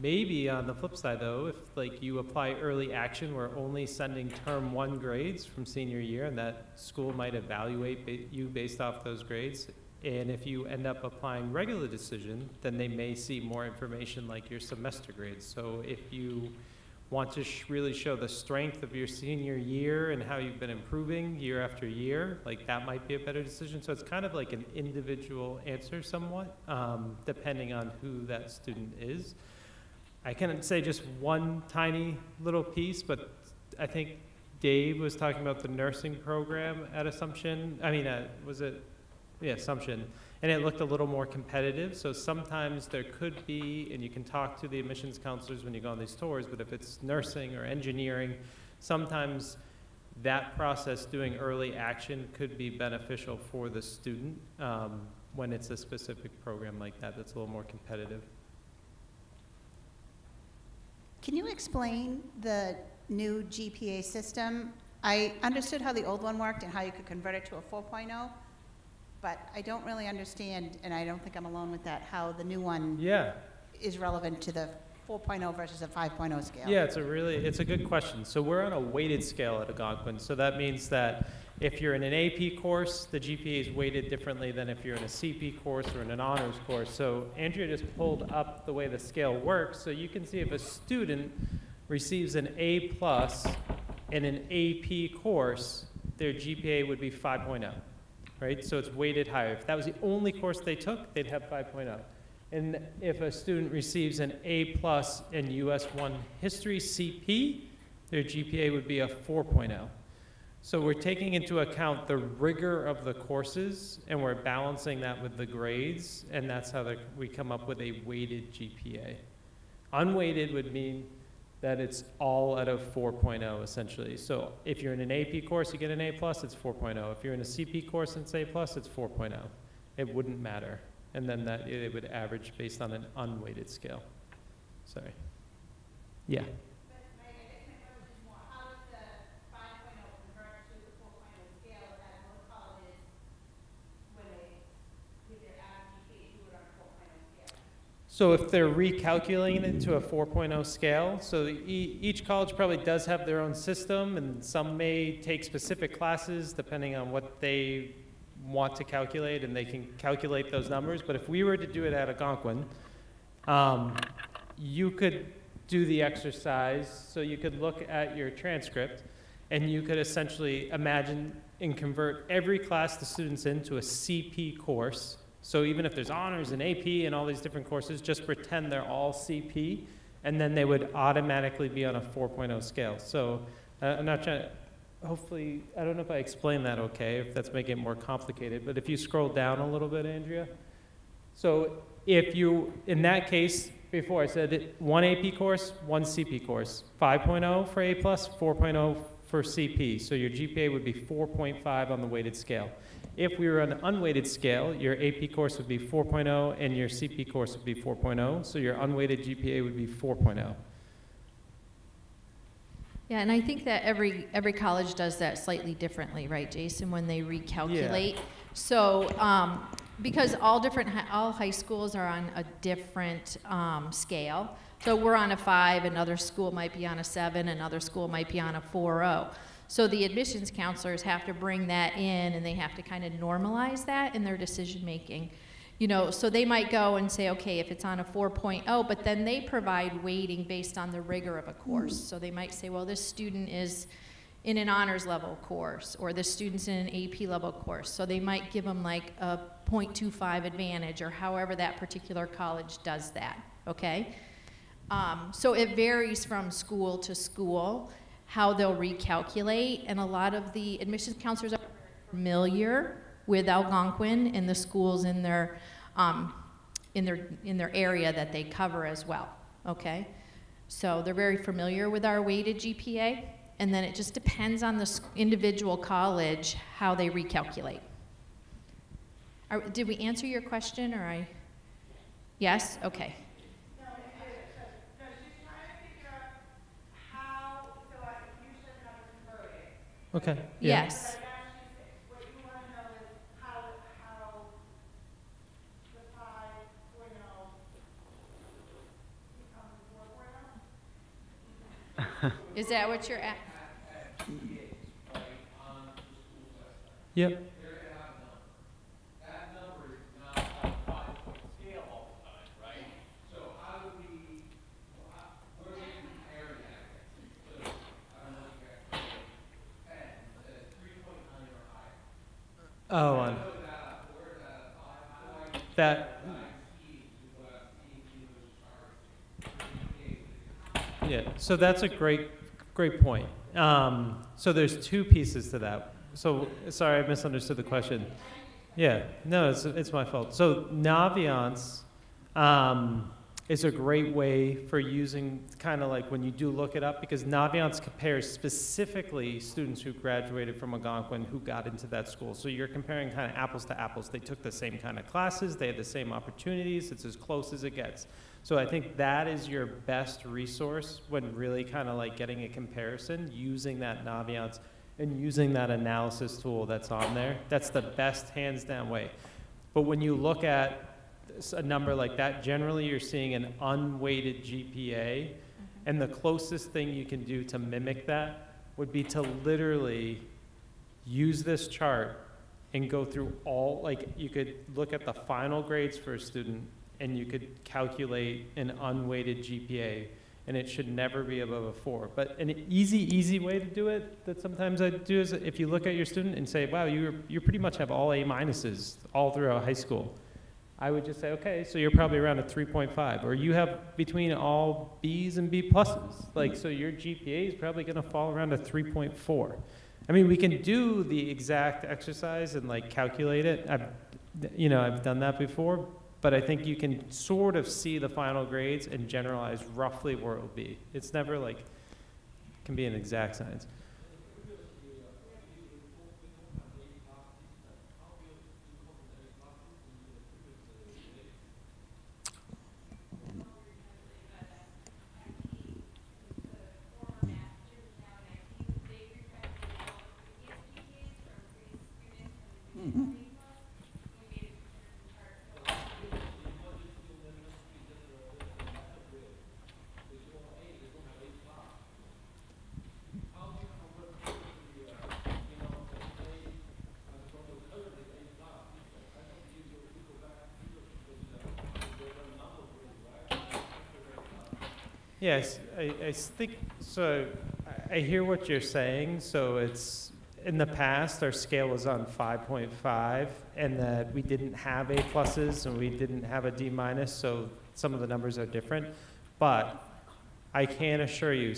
Speaker 7: Maybe on the flip side though, if like you apply early action, we're only sending term 1 grades from senior year, and that school might evaluate you based off those grades. And if you end up applying regular decision, then they may see more information like your semester grades. So if you want to really show the strength of your senior year and how you've been improving year after year, like that might be a better decision. So it's kind of like an individual answer somewhat, depending on who that student is. I can say just one tiny little piece, but I think Dave was talking about the nursing program at Assumption. I mean, was it assumption, and it looked a little more competitive. So sometimes there could be, and you can talk to the admissions counselors when you go on these tours, but if it's nursing or engineering, sometimes that process, doing early action, could be beneficial for the student when it's a specific program like that that's a little more competitive.
Speaker 11: Can you explain the new GPA system? I understood how the old one worked and how you could convert it to a 4.0, but I don't really understand, and I don't think I'm alone with that, how the new one is relevant to the 4.0 versus a 5.0 scale.
Speaker 7: Yeah, it's a good question. So we're on a weighted scale at Algonquin. So that means that if you're in an AP course, the GPA is weighted differently than if you're in a CP course or in an honors course. So Andrea just pulled up the way the scale works. So you can see if a student receives an A+ in an AP course, their GPA would be 5.0, right? So it's weighted higher. If that was the only course they took, they'd have 5.0. And if a student receives an A+ in US 1 History CP, their GPA would be a 4.0. So we're taking into account the rigor of the courses, and we're balancing that with the grades, and that's how we come up with a weighted GPA. Unweighted would mean that it's all at a 4.0, essentially. So if you're in an AP course, you get an A+, it's 4.0. If you're in a CP course and it's A+, it's 4.0. It wouldn't matter. And then that it would average based on an unweighted scale. Sorry. Yeah. So if they're recalculating it to a 4.0 scale, so each college probably does have their own system, and some may take specific classes depending on what they want to calculate, and they can calculate those numbers. But if we were to do it at Algonquin, you could do the exercise. So you could look at your transcript, and you could essentially imagine and convert every class the students into a CP course. So even if there's honors and AP and all these different courses, just pretend they're all CP, and then they would automatically be on a 4.0 scale. So I'm not trying to, hopefully, I don't know if I explained that okay, if that's making it more complicated, but if you scroll down a little bit, Andrea. So if you, in that case, before I said one AP course, one CP course, 5.0 for A+, 4.0 for CP. So your GPA would be 4.5 on the weighted scale. If we were on an unweighted scale, your AP course would be 4.0 and your CP course would be 4.0, so your unweighted GPA would be 4.0.
Speaker 1: Yeah, and I think that every college does that slightly differently, right, Jason, when they recalculate. Yeah. So because all high schools are on a different scale. So we're on a 5, another school might be on a 7, another school might be on a 4.0. So the admissions counselors have to bring that in, and they have to kind of normalize that in their decision making. You know, so they might go and say, okay, if it's on a 4.0, but then they provide weighting based on the rigor of a course. So they might say, well, this student is in an honors level course, or this student's in an AP level course. So they might give them like a 0.25 advantage, or however that particular college does that, okay? So it varies from school to school how they'll recalculate, and a lot of the admissions counselors are familiar with Algonquin and the schools in their area that they cover as well. Okay, so they're very familiar with our weighted GPA, and then it just depends on the individual college how they recalculate. Did we answer your question, or I? Yes. Okay.
Speaker 7: Okay. Yeah.
Speaker 1: Yes.
Speaker 11: What you want to know is how the 5.0 becomes 4.0?
Speaker 1: Is that what you're at?
Speaker 7: Yep. Oh, that. Yeah, so that's a great point. So there's two pieces to that. So sorry, I misunderstood the question. Yeah, no, it's my fault. So Naviance is a great way for using kind of like when you do look it up, because Naviance compares specifically students who graduated from Algonquin who got into that school. So you're comparing kind of apples to apples. They took the same kind of classes, they had the same opportunities, it's as close as it gets. So I think that is your best resource when really kind of like getting a comparison, using that Naviance and using that analysis tool that's on there. That's the best hands down way. But when you look at a number like that, generally you're seeing an unweighted GPA, and the closest thing you can do to mimic that would be to literally use this chart and go through all, like you could look at the final grades for a student and you could calculate an unweighted GPA, and it should never be above a 4. But an easy way to do it that sometimes I do is if you look at your student and say, wow, you pretty much have all A minuses all throughout high school. I would just say, okay, so you're probably around a 3.5, or you have between all B's and B pluses. Like, so your GPA is probably gonna fall around a 3.4. I mean, we can do the exact exercise and like calculate it. I've done that before, but I think you can sort of see the final grades and generalize roughly where it will be. It's never like, it can be an exact science. Yes, I think, so I hear what you're saying. So it's, in the past, our scale was on 5.5, and that we didn't have A pluses and we didn't have a D minus, so some of the numbers are different. But I can assure you,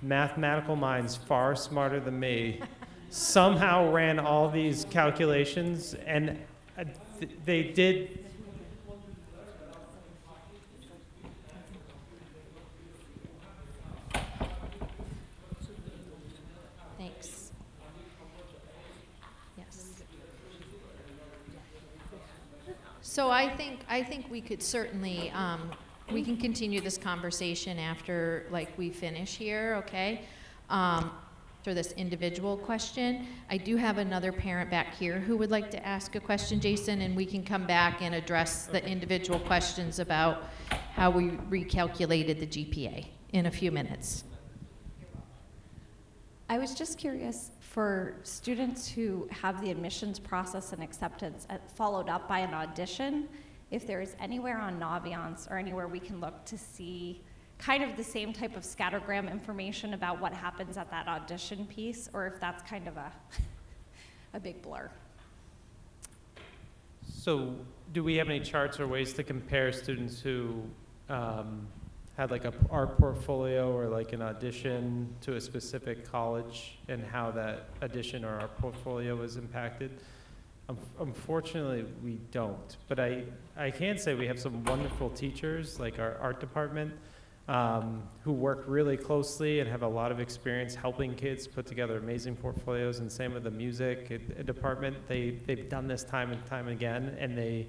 Speaker 7: mathematical minds far smarter than me somehow ran all these calculations, and they did.
Speaker 1: Thanks. Yes. So I think we could certainly, we can continue this conversation after like we finish here, okay? For this individual question. I do have another parent back here who would like to ask a question, Jason, and we can come back and address the individual questions about how we recalculated the GPA in a few minutes.
Speaker 12: I was just curious, for students who have the admissions process and acceptance followed up by an audition, if there is anywhere on Naviance or anywhere we can look to see kind of the same type of scattergram information about what happens at that audition piece, or if that's kind of a big blur.
Speaker 7: So do we have any charts or ways to compare students who had like a art portfolio or like an audition to a specific college and how that audition or art portfolio was impacted? Unfortunately, we don't. But I can say we have some wonderful teachers, like our art department, who work really closely and have a lot of experience helping kids put together amazing portfolios, and same with the music department. They've done this time and time again, and they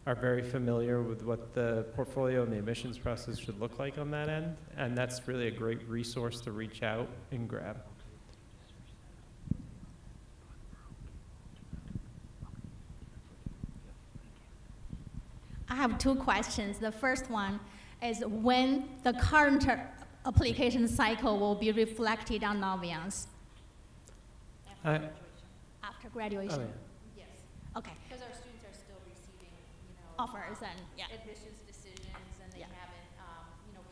Speaker 7: are very familiar with what the portfolio and the admissions process should look like on that end, and that's really a great resource to reach out and grab.
Speaker 13: I have two questions. The first one is when the current application cycle will be reflected on Naviance? After graduation?
Speaker 1: Oh, yeah. Yes.
Speaker 13: Okay.
Speaker 1: Because our students are still receiving,
Speaker 13: offers and
Speaker 1: admissions decisions, and they haven't,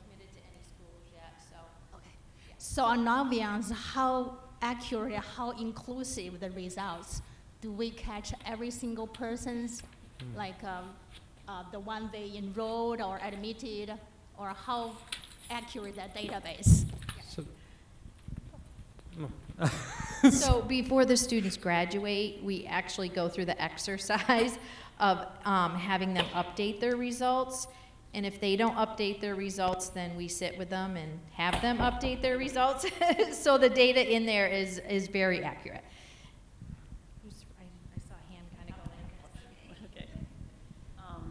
Speaker 1: committed to any schools yet. So.
Speaker 13: Okay. Yeah. So on Naviance, how accurate, how inclusive the results? Do we catch every single person's, like the one they enrolled or admitted, or how accurate that database?
Speaker 7: So,
Speaker 1: So before the students graduate, we actually go through the exercise of having them update their results. And if they don't update their results, then we sit with them and have them update their results. So the data in there is very accurate. I saw a hand kind of go in.
Speaker 14: Okay.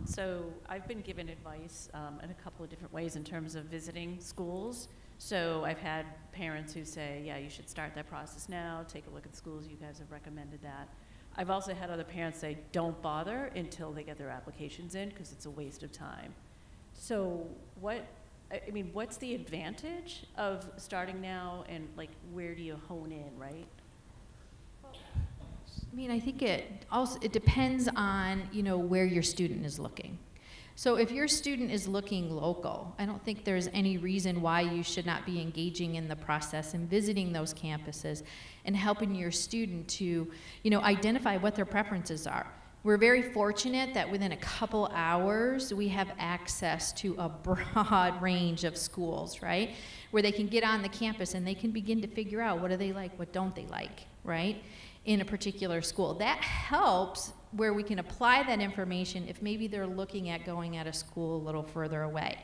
Speaker 14: So I've been given advice in a couple of different ways in terms of visiting schools. So I've had parents who say, yeah, you should start that process now, take a look at schools, you guys have recommended that. I've also had other parents say, don't bother until they get their applications in because it's a waste of time. So what's the advantage of starting now, and like where do you hone in, right?
Speaker 1: I mean, I think it depends on, where your student is looking. So if your student is looking local, I don't think there's any reason why you should not be engaging in the process and visiting those campuses and helping your student to, identify what their preferences are. We're very fortunate that within a couple hours, we have access to a broad range of schools, right? Where they can get on the campus and they can begin to figure out what do they like, what don't they like, right? In a particular school. That helps where we can apply that information if maybe they're looking at going at a school a little further away.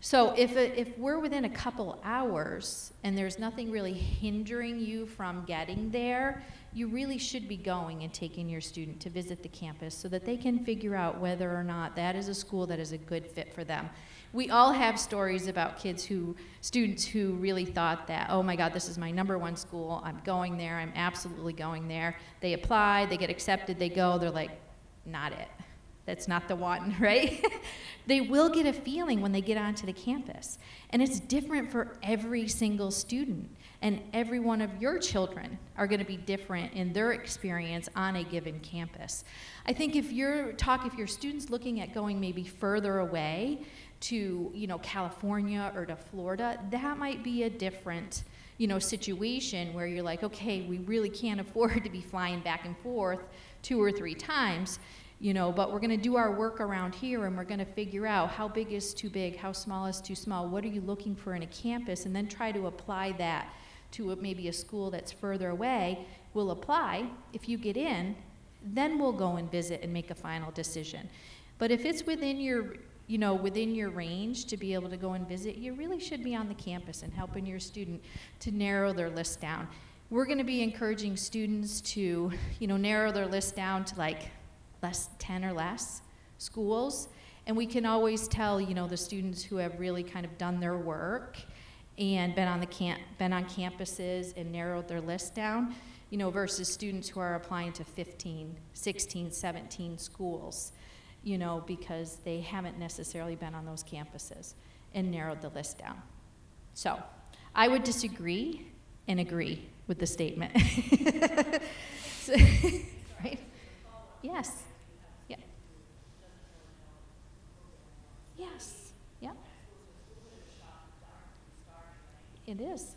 Speaker 1: So if we're within a couple hours and there's nothing really hindering you from getting there, you really should be going and taking your student to visit the campus so that they can figure out whether or not that is a school that is a good fit for them. We all have stories about students who really thought that, oh my God, this is my #1 school, I'm going there, I'm absolutely going there. They apply, they get accepted, they go, they're like, not it. That's not the one, right? They will get a feeling when they get onto the campus. And it's different for every single student. And every one of your children are going to be different in their experience on a given campus. I think if your student's looking at going maybe further away to, California or to Florida, that might be a different, situation where you're like, okay, we really can't afford to be flying back and forth 2 or 3 times. But we're going to do our work around here, and we're going to figure out how big is too big, how small is too small, what are you looking for in a campus, and then try to apply that to maybe a school that's further away. We'll apply. If you get in, then we'll go and visit and make a final decision. But if it's within your, within your range to be able to go and visit, you really should be on the campus and helping your student to narrow their list down. We're going to be encouraging students to, narrow their list down to 10 or less schools, and we can always tell, the students who have really kind of done their work and been on campuses and narrowed their list down, versus students who are applying to 15, 16, 17 schools, because they haven't necessarily been on those campuses and narrowed the list down. So I would disagree and agree with the statement. Right? Yes. Yeah. Yes. Yeah. It is.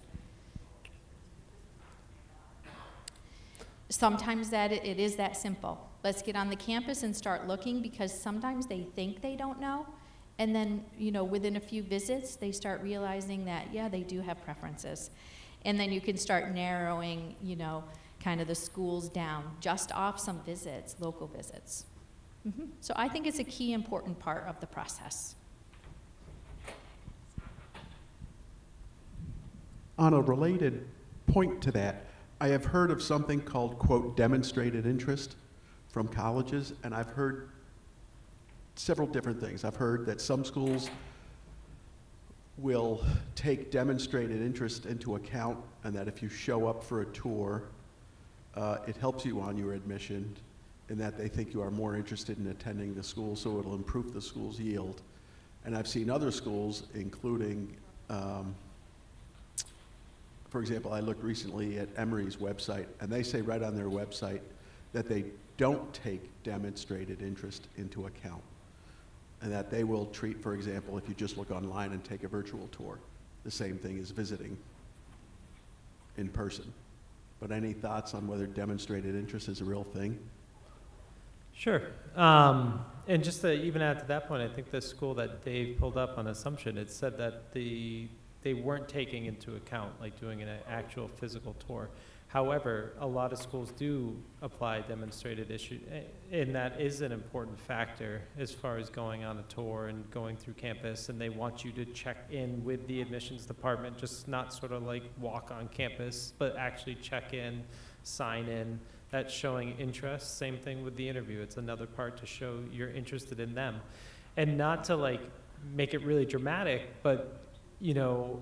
Speaker 1: Sometimes it is that simple. Let's get on the campus and start looking, because sometimes they think they don't know, and then within a few visits they start realizing that they do have preferences, and then you can start narrowing kind of the schools down just off some visits, local visits. So I think it's a key important part of the process.
Speaker 15: On a related point to that, I have heard of something called, quote, demonstrated interest from colleges, and I've heard several different things. I've heard that some schools will take demonstrated interest into account, and that if you show up for a tour, it helps you on your admission, in that they think you are more interested in attending the school, so it'll improve the school's yield. And I've seen other schools, including, for example, I looked recently at Emory's website, and they say right on their website that they don't take demonstrated interest into account, and that they will treat, for example, if you just look online and take a virtual tour, the same thing as visiting in person. But any thoughts on whether demonstrated interest is a real thing?
Speaker 7: Sure. And just to even add to that point, I think the school that Dave pulled up on Assumption, it said that they weren't taking into account, like doing an actual physical tour. However, a lot of schools do apply demonstrated issue, and that is an important factor as far as going on a tour and going through campus, and they want you to check in with the admissions department, just not sort of like walk on campus, but actually check in, sign in. That's showing interest. Same thing with the interview. It's another part to show you're interested in them. And not to like make it really dramatic, but you know,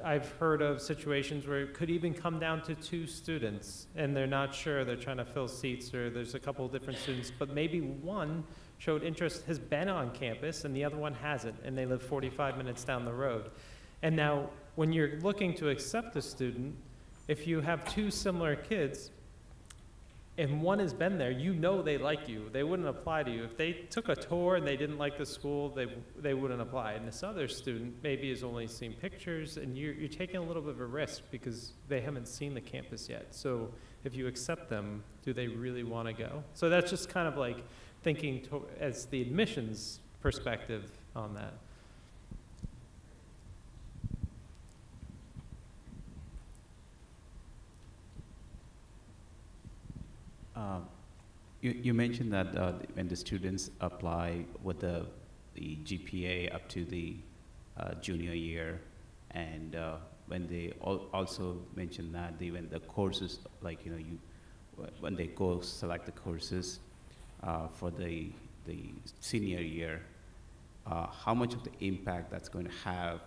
Speaker 7: I've heard of situations where it could even come down to 2 students and they're not sure, they're trying to fill seats, or there's a couple of different students, but maybe one showed interest, has been on campus, and the other one hasn't, and they live 45 minutes down the road. And now, when you're looking to accept a student, if you have 2 similar kids, and one has been there, you know they like you. They wouldn't apply to you. If they took a tour and they didn't like the school, they wouldn't apply. And this other student maybe has only seen pictures, and you're taking a little bit of a risk because they haven't seen the campus yet. So if you accept them, do they really want to go? So that's just kind of like thinking as the admissions perspective on that.
Speaker 16: You mentioned that when the students apply with the GPA up to the junior year, and when they also mentioned that when the courses, like when they go select the courses for the senior year, how much of the impact that's going to have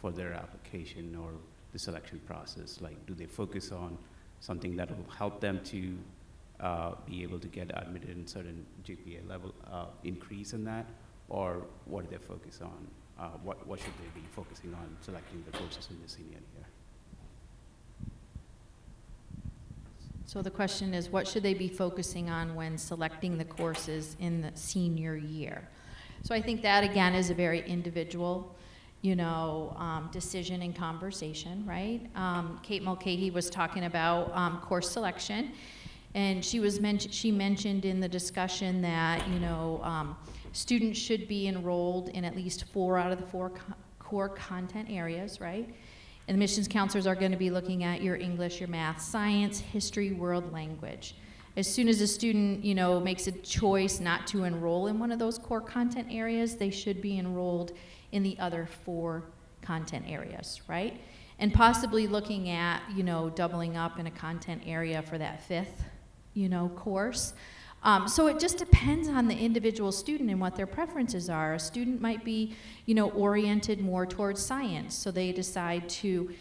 Speaker 16: for their application or the selection process? Like, do they focus on something that will help them to be able to get admitted in certain GPA level increase in that, or what do they focus on? What should they be focusing on selecting the courses in the senior year?
Speaker 1: So the question is, what should they be focusing on when selecting the courses in the senior year? So I think that, again, is a very individual, decision and conversation, right? Kate Mulcahy was talking about course selection, and she mentioned in the discussion that, students should be enrolled in at least 4 out of the 4 core content areas, right? And admissions counselors are going to be looking at your English, your math, science, history, world language. As soon as a student, makes a choice not to enroll in one of those core content areas, they should be enrolled in the other 4 content areas, right? And possibly looking at, doubling up in a content area for that 5th, course. So it just depends on the individual student and what their preferences are. A student might be, oriented more towards science, so they decide to,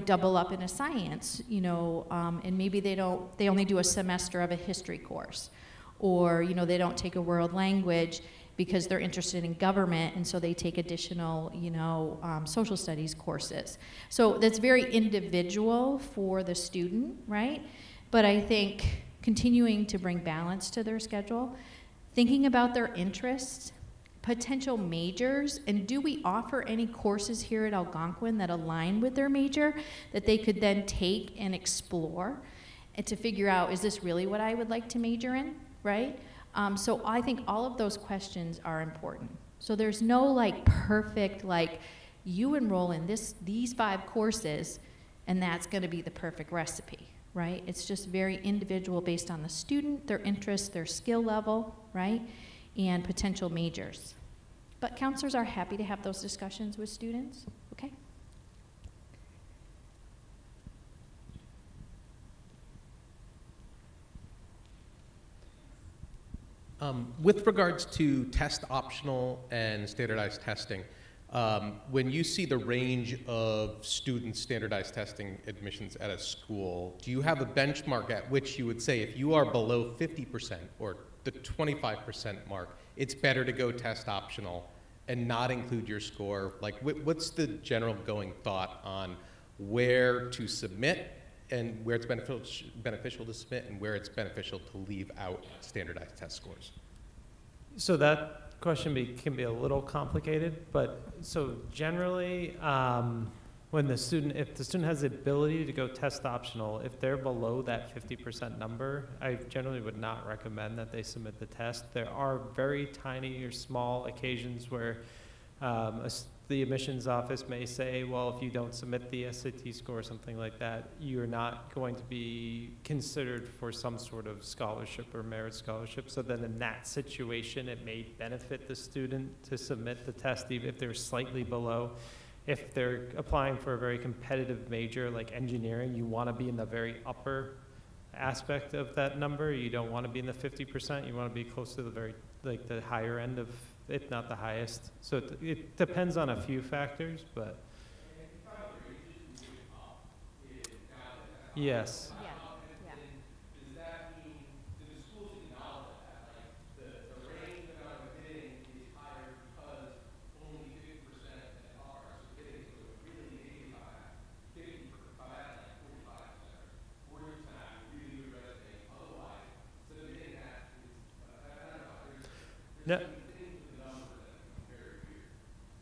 Speaker 1: double up in a science, and maybe they only do a semester of a history course, or, they don't take a world language because they're interested in government, and so they take additional, social studies courses. So that's very individual for the student, right? But I think continuing to bring balance to their schedule, thinking about their interests, potential majors, and do we offer any courses here at Algonquin that align with their major that they could then take and explore, and to figure out, is this really what I would like to major in, right? So I think all of those questions are important. So there's no perfect, you enroll in these 5 courses and that's going to be the perfect recipe, right? It's just very individual based on the student, their interests, their skill level, right? And potential majors. But counselors are happy to have those discussions with students, okay?
Speaker 17: With regards to test optional and standardized testing, when you see the range of student standardized testing admissions at a school, do you have a benchmark at which you would say if you are below 50% or the 25% mark, it's better to go test optional and not include your score? What's the general going thought on where to submit and where it's beneficial to submit and where it's beneficial to leave out standardized test scores?
Speaker 7: So that question can be a little complicated, but so generally, if the student has the ability to go test optional, if they're below that 50% number, I generally would not recommend that they submit the test. There are very tiny or small occasions where The admissions office may say, well, if you don't submit the SAT score or something like that, you're not going to be considered for some sort of scholarship or merit scholarship. So then in that situation, it may benefit the student to submit the test even if they're slightly below. If they're applying for a very competitive major like engineering, you want to be in the very upper aspect of that number. You don't want to be in the 50%. You want to be close to the very, like the higher end of, if not the highest. So it depends on a few factors, but. Yes.
Speaker 11: Yeah.
Speaker 7: No.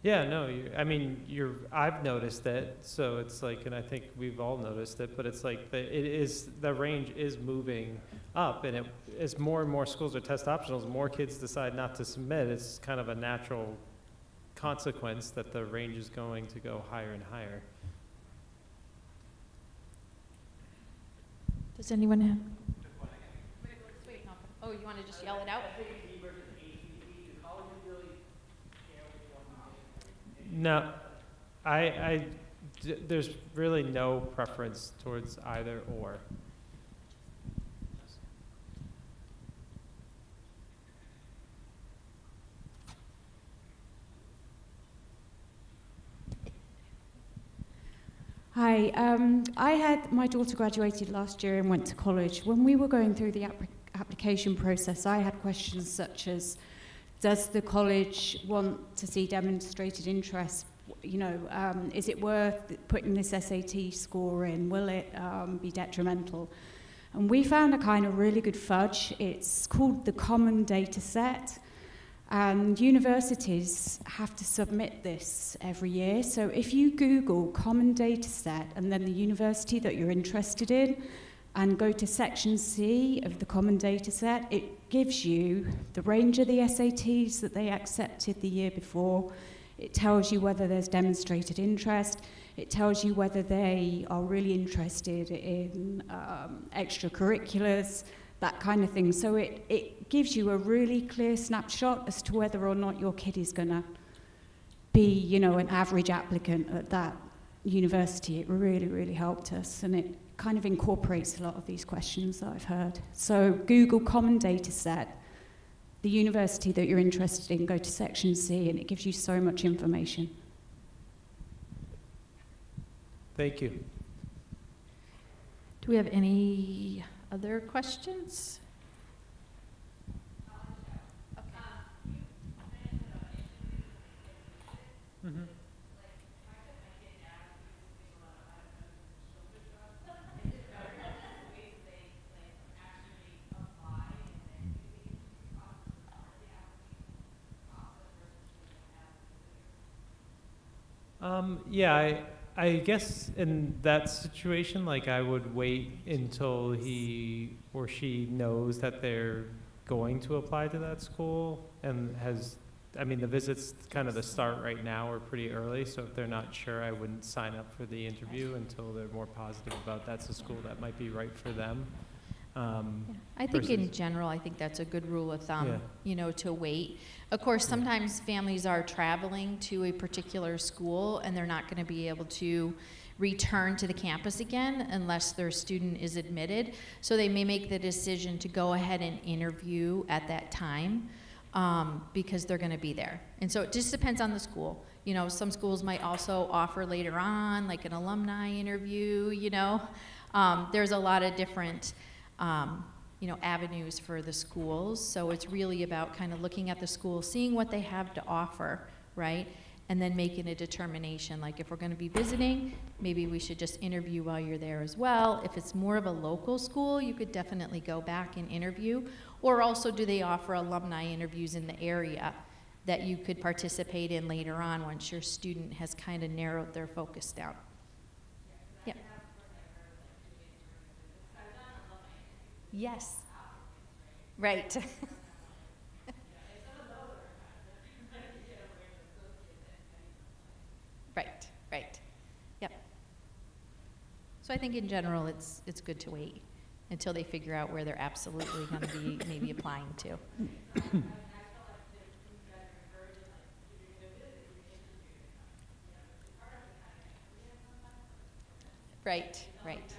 Speaker 7: Yeah, no, I mean, I've noticed it, so it's like, and I think we've all noticed it, but it's like, the range is moving up, and as more and more schools are test optionals, more kids decide not to submit. It's kind of a natural consequence that the range is going to go higher and higher.
Speaker 1: Does anyone have? Oh, you want to just yell it out?
Speaker 7: No, there's really no preference towards either or.
Speaker 18: Hi, my daughter graduated last year and went to college. When we were going through the application process, I had questions such as, does the college want to see demonstrated interest? You know, is it worth putting this SAT score in? Will it be detrimental? And we found a kind of really good fudge. It's called the Common Data Set. And universities have to submit this every year. So if you Google Common Data Set and then the university that you're interested in, and go to section C of the Common Data Set, it gives you the range of the SATs that they accepted the year before. It tells you whether there's demonstrated interest. It tells you whether they are really interested in extracurriculars, that kind of thing. So it gives you a really clear snapshot as to whether or not your kid is going to be, you know, an average applicant at that university. It really, really helped us, and it kind of incorporates a lot of these questions that I've heard. So Google Common Data Set, the university that you're interested in, go to section C, and it gives you so much information.
Speaker 7: Thank you.
Speaker 1: Do we have any other questions?
Speaker 7: Mm-hmm. Yeah, I guess in that situation, like, I would wait until he or she knows that they're going to apply to that school and I mean, the visits kind of the start right now are pretty early, so if they're not sure, I wouldn't sign up for the interview until they're more positive about that's a school that might be right for them.
Speaker 1: I think in general, I think that's a good rule of thumb, you know, to wait. Of course, sometimes families are traveling to a particular school and they're not going to be able to return to the campus again unless their student is admitted. So they may make the decision to go ahead and interview at that time because they're going to be there. And so it just depends on the school. You know, some schools might also offer later on, like an alumni interview, you know. There's a lot of different you know, avenues for the schools. So it's really about kind of looking at the school, seeing what they have to offer, right? And then making a determination, like if we're going to be visiting, maybe we should just interview while you're there as well. If it's more of a local school, you could definitely go back and interview. Or also, do they offer alumni interviews in the area that you could participate in later on once your student has kind of narrowed their focus down? Yeah. Yes. Right. So I think in general, it's good to wait until they figure out where they're absolutely going to be maybe applying to. Right, right.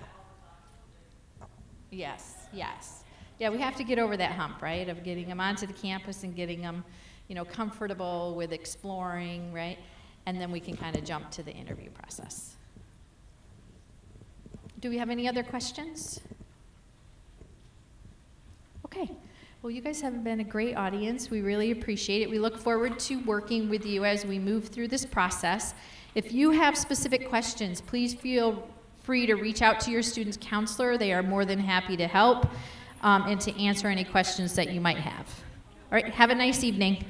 Speaker 1: Yes, yes. Yeah, we have to get over that hump, right, of getting them onto the campus and getting them, you know, comfortable with exploring, right? And then we can kind of jump to the interview process. Do we have any other questions? Okay. Well, you guys have been a great audience. We really appreciate it. We look forward to working with you as we move through this process. If you have specific questions, please feel free to reach out to your student's counselor. They are more than happy to help and to answer any questions that you might have. All right, have a nice evening.